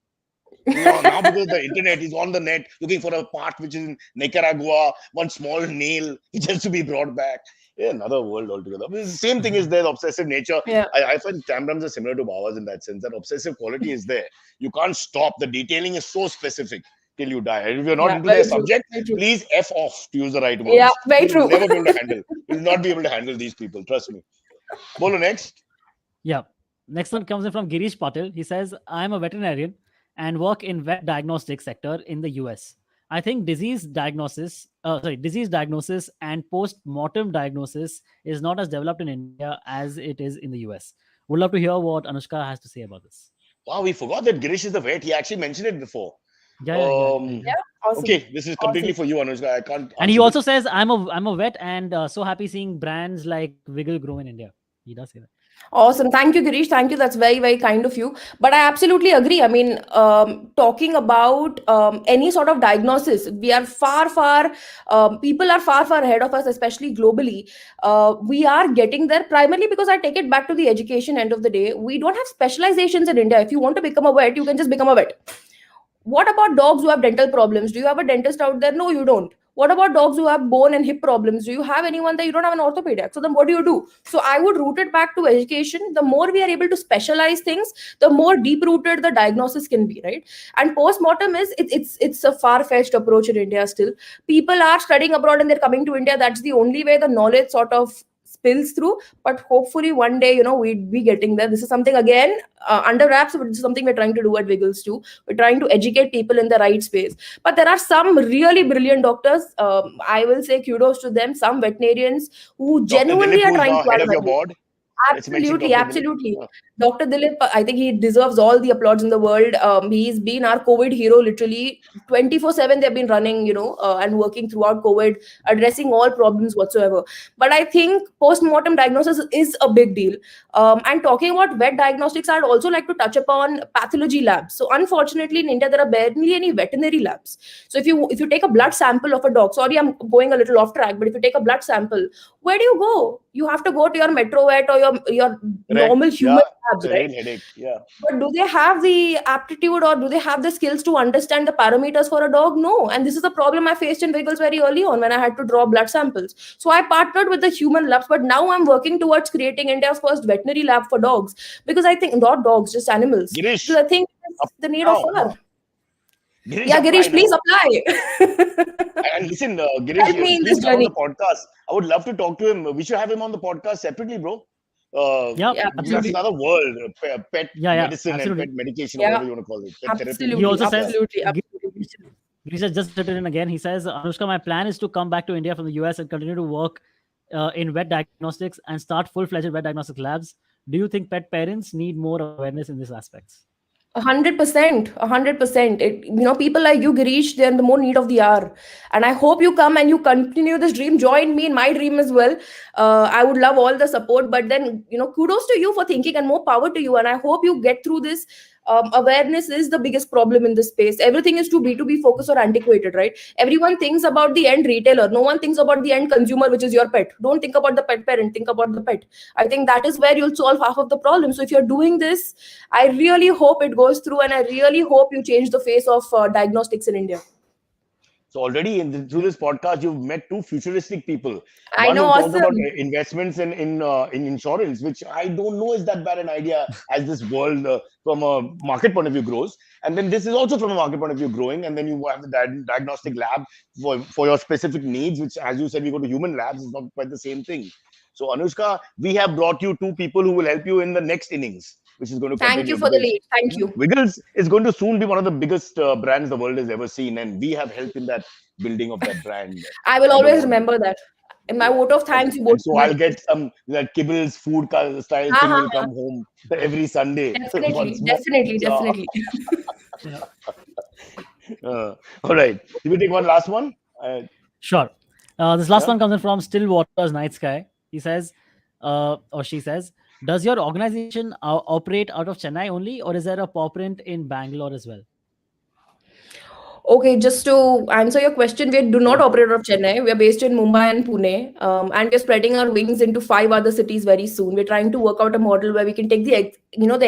Now because of the internet, he's on the net looking for a part which is in Nicaragua, one small nail which has to be brought back. Yeah, another world altogether. But the same thing is there, the obsessive nature. Yeah. I find Tamrams are similar to Bawas in that sense. That obsessive quality is there. You can't stop. The detailing is so specific till you die. And if you're not Yeah, into very their true. subject, Very true. please F off to use the right Yeah, words. very You'll true. never be able to handle. You'll not be able to handle these people. Trust me. Bolo next. Yeah. Next one comes in from Girish Patil. He says, I'm a veterinarian and work in vet diagnostics sector in the US. I think disease diagnosis and post-mortem diagnosis is not as developed in India as it is in the US. Would love to hear what Anushka has to say about this. Wow, we forgot that Girish is the vet. He actually mentioned it before. Yeah. Yeah, awesome. Okay, this is completely Awesome. for you, Anushka. I can't. And he answer also says, I'm a vet and so happy seeing brands like Wiggle grow in India. He does say that. Awesome. Thank you, Girish. Thank you. That's very, very kind of you. But I absolutely agree. I mean, talking about any sort of diagnosis, we are people are far ahead of us, especially globally. We are getting there primarily because I take it back to the education end of the day. We don't have specializations in India. If you want to become a vet, you can just become a vet. What about dogs who have dental problems? Do you have a dentist out there? No, you don't. What about dogs who have bone and hip problems? Do you have anyone that you don't have an orthopedic? So then what do you do? So I would root it back to education. The more we are able to specialize things, the more deep rooted the diagnosis can be, right? And post-mortem it's a far-fetched approach in India still. People are studying abroad and they're coming to India. That's the only way the knowledge sort of spills through, but hopefully one day we'd be getting there. This is something again under wraps, but this is something we're trying to do at Wiggles too. We're trying to educate people in the right space, but there are some really brilliant doctors. I will say kudos to them, some veterinarians who Dr. genuinely Dilip, are who's trying now to head add of your value. board. Let's mention Absolutely, Dr. Dilip. absolutely. Dr. Dilip, I think he deserves all the applause in the world. He's been our COVID hero, literally 24/7. They've been running, and working throughout COVID, addressing all problems whatsoever. But I think post-mortem diagnosis is a big deal. And talking about vet diagnostics, I'd also like to touch upon pathology labs. So unfortunately, in India, there are barely any veterinary labs. So if you take a blood sample of a dog, sorry, I'm going a little off track, but if you take a blood sample, where do you go? You have to go to your metro vet or your Correct. normal Yeah. human labs, The right? real headache. Yeah. But do they have the aptitude or do they have the skills to understand the parameters for a dog? No. And this is a problem I faced in vehicles very early on when I had to draw blood samples. So I partnered with the human labs, but now I'm working towards creating India's first veterinary lab for dogs, because I think not dogs, just animals. Because Girish, I think it's the need of now. our. Girish, Yeah, apply Girish, please now. apply. And listen, Girish, Help me in please this come on journey. the podcast. I would love to talk to him. We should have him on the podcast separately, bro. Yeah, Yeah, That's absolutely. another world. Pet Yeah, medicine and pet absolutely. medication, or yeah, whatever you want to call it. Pet therapy. He absolutely, also Yeah. says, absolutely, Girish absolutely. Girish has just written in again. He says, Anushka, my plan is to come back to India from the US and continue to work in vet diagnostics and start full-fledged vet diagnostic labs. Do you think pet parents need more awareness in these aspects? 100%, 100%. People like you, Girish, they're in the more need of the hour. And I hope you come and you continue this dream. Join me in my dream as well. I would love all the support. But then, kudos to you for thinking and more power to you. And I hope you get through this. Awareness is the biggest problem in this space. Everything is too B2B focused or antiquated, right? Everyone thinks about the end retailer. No one thinks about the end consumer, which is your pet. Don't think about the pet parent, think about the pet. I think that is where you'll solve half of the problem. So if you're doing this, I really hope it goes through, and I really hope you change the face of diagnostics in India. So already through this podcast, you've met two futuristic people. I One know, who talked about awesome. investments in insurance, which I don't know is that bad an idea as this world from a market point of view grows. And then this is also from a market point of view growing. And then you have the diagnostic lab for your specific needs, which, as you said, we go to human labs. It's not quite the same thing. So Anushka, we have brought you two people who will help you in the next innings, which is going to Thank you continue for the because lead. Thank you. Wiggles is going to soon be one of the biggest brands the world has ever seen, and we have helped in that building of that brand. I will I don't always want, remember that. In my yeah. vote of thanks, you both And so my I'll get some that Kibbles food style ha, thing ha, will ha. come home every Sunday Definitely, once more. definitely, So, definitely. Yeah. all right, did we take one last one? Sure. This last Yeah. one comes in from Stillwater's Night Sky. He says, or she says, does your organization operate out of Chennai only, or is there a paw print in Bangalore as well? Okay, just to answer your question, we do not Yeah. operate out of Chennai. We are based in Mumbai and Pune, and we're spreading our wings into 5 other cities very soon. We're trying to work out a model where we can take the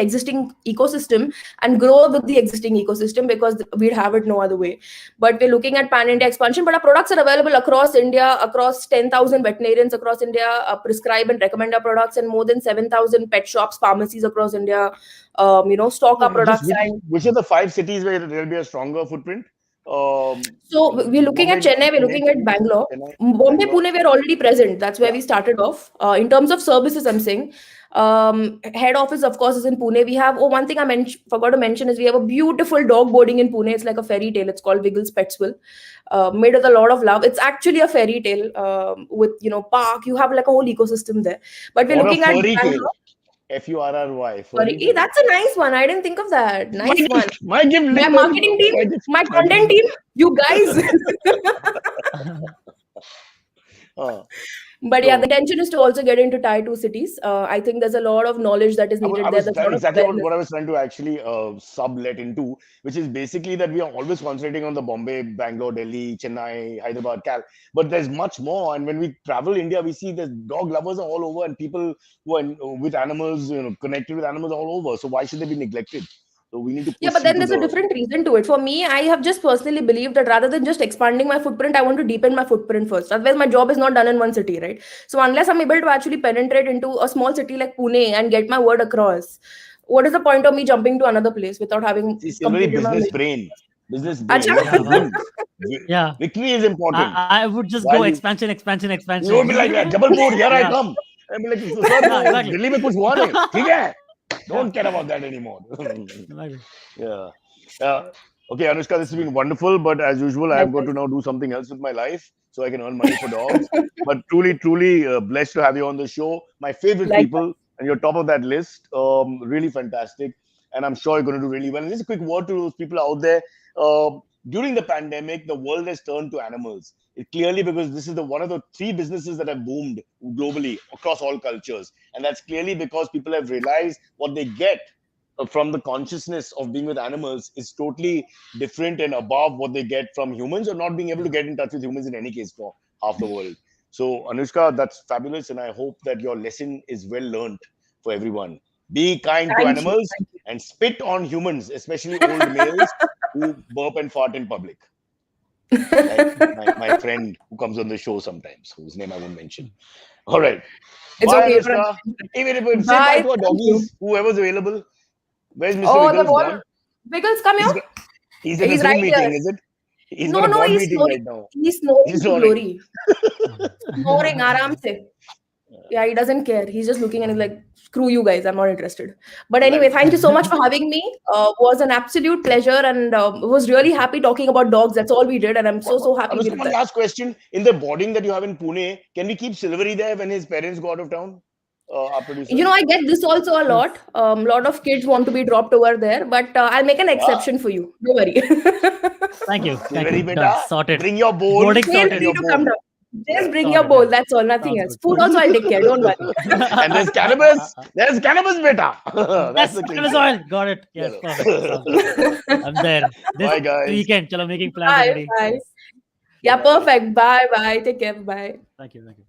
existing ecosystem and grow with the existing ecosystem, because we'd have it no other way. But we're looking at pan India expansion. But our products are available across India, across 10,000 veterinarians across India prescribe and recommend our products, and more than 7,000 pet shops, pharmacies across India, stock our Just products. And which are the 5 cities where there will be a stronger footprint? so we're looking at Bombay, Chennai, we're Pune, looking at Bangalore. Chennai, Bombay, Bangalore. Pune, we're already present. That's where Yeah. we started off. In terms of services, I'm saying, head office, of course, is in Pune. We have, one thing forgot to mention is we have a beautiful dog boarding in Pune. It's like a fairy tale. It's called Wiggles Petsville. Made with a lot of love. It's actually a fairy tale with, park. You have like a whole ecosystem there. But we're Or a looking at furry tale. Bangalore. Furry Sorry, tale. that's a nice one. I didn't think of that. My Nice one. gift, my gift, My listen. marketing team, My gift, my my content gift. team, you guys. Uh, But yeah, so the intention is to also get into tier 2 cities. I think there's a lot of knowledge that is I needed there. was There's a lot of exactly awareness. what I was trying to actually sublet into, which is basically that we are always concentrating on the Bombay, Bangalore, Delhi, Chennai, Hyderabad, Cal. But there's much more. And when we travel India, we see that dog lovers are all over, and people who are with animals, connected with animals all over. So why should they be neglected? So we need to Yeah, push but then into there's a the. different reason to it. For me, I have just personally believed that rather than just expanding my footprint, I want to deepen my footprint first. Otherwise, my job is not done in one city, right? So unless I'm able to actually penetrate into a small city like Pune and get my word across, what is the point of me jumping to another place without having See, Silvery completed my business mission? brain. Business brain. You have to Acha. win. Yeah. Victory is important. I would just While go you expansion, expansion, You would be like that. Jabalpur, here I Yeah. come. I'm like, sir, Yeah, exactly. Delhi में कुछ हुआ नहीं, ठीक है? Yeah. Don't care about that anymore. Exactly. Yeah. Okay, Anushka, this has been wonderful, but as usual, I have got to Likewise. now do something else with my life so I can earn money for dogs. But truly, truly blessed to have you on the show. My favorite Likewise. people, and you're top of that list. Really fantastic. And I'm sure you're going to do really well. And just a quick word to those people out there. During the pandemic, the world has turned to animals. Clearly because this is one of the 3 businesses that have boomed globally across all cultures. And that's clearly because people have realized what they get from the consciousness of being with animals is totally different and above what they get from humans, or not being able to get in touch with humans in any case for half the world. So, Anushka, that's fabulous, and I hope that your lesson is well learned for everyone. Be kind to Thank you. animals Thank you. and spit on humans, especially old males who burp and fart in public. Like my friend who comes on the show sometimes, whose name I won't mention. All right. It's Bye, okay. You don't have Anushka. to mention Even if it. say bye Bye. to our Thank you. doggies, whoever's available. Where's Mr. Oh, the Wiggles water. gone? Wiggles, come He's here. got, he's in a He's Zoom right here. meeting, is it? He's got No, a no, board he's meeting snoring. right now. He's snoring He's to snoring. glory. Snoring, aram se. Yeah, he doesn't care. He's just looking and he's like, screw you guys, I'm not interested. But anyway, Like, thank you so much for having me. Was an absolute pleasure, and was really happy talking about dogs. That's all we did, and I'm so happy Anushka, with one that. last question. In the boarding that you have in Pune, can we keep Silvery there when his parents go out of town? Our producer. I get this also a lot. Lot of kids want to be dropped over there, but I'll make an exception for you. Don't worry. Thank you. Silvery Done. beta, Sorted. bring your bowl. Boarding Feel sorted. free to come down. Just bring your Sorted, bowl. yeah. That's all. Nothing Sounds else. good. Food also I'll take care. Don't worry. And there's cannabis. There's cannabis beta. That's Yes, the cannabis cliche. oil. Got it. Yes, perfect. Sounds good. I'm there. This Bye, guys. weekend, chalo, making plans Bye. already. Bye. Yeah, Bye-bye. perfect. Bye. Bye. Take care. Bye. Thank you. Thank you.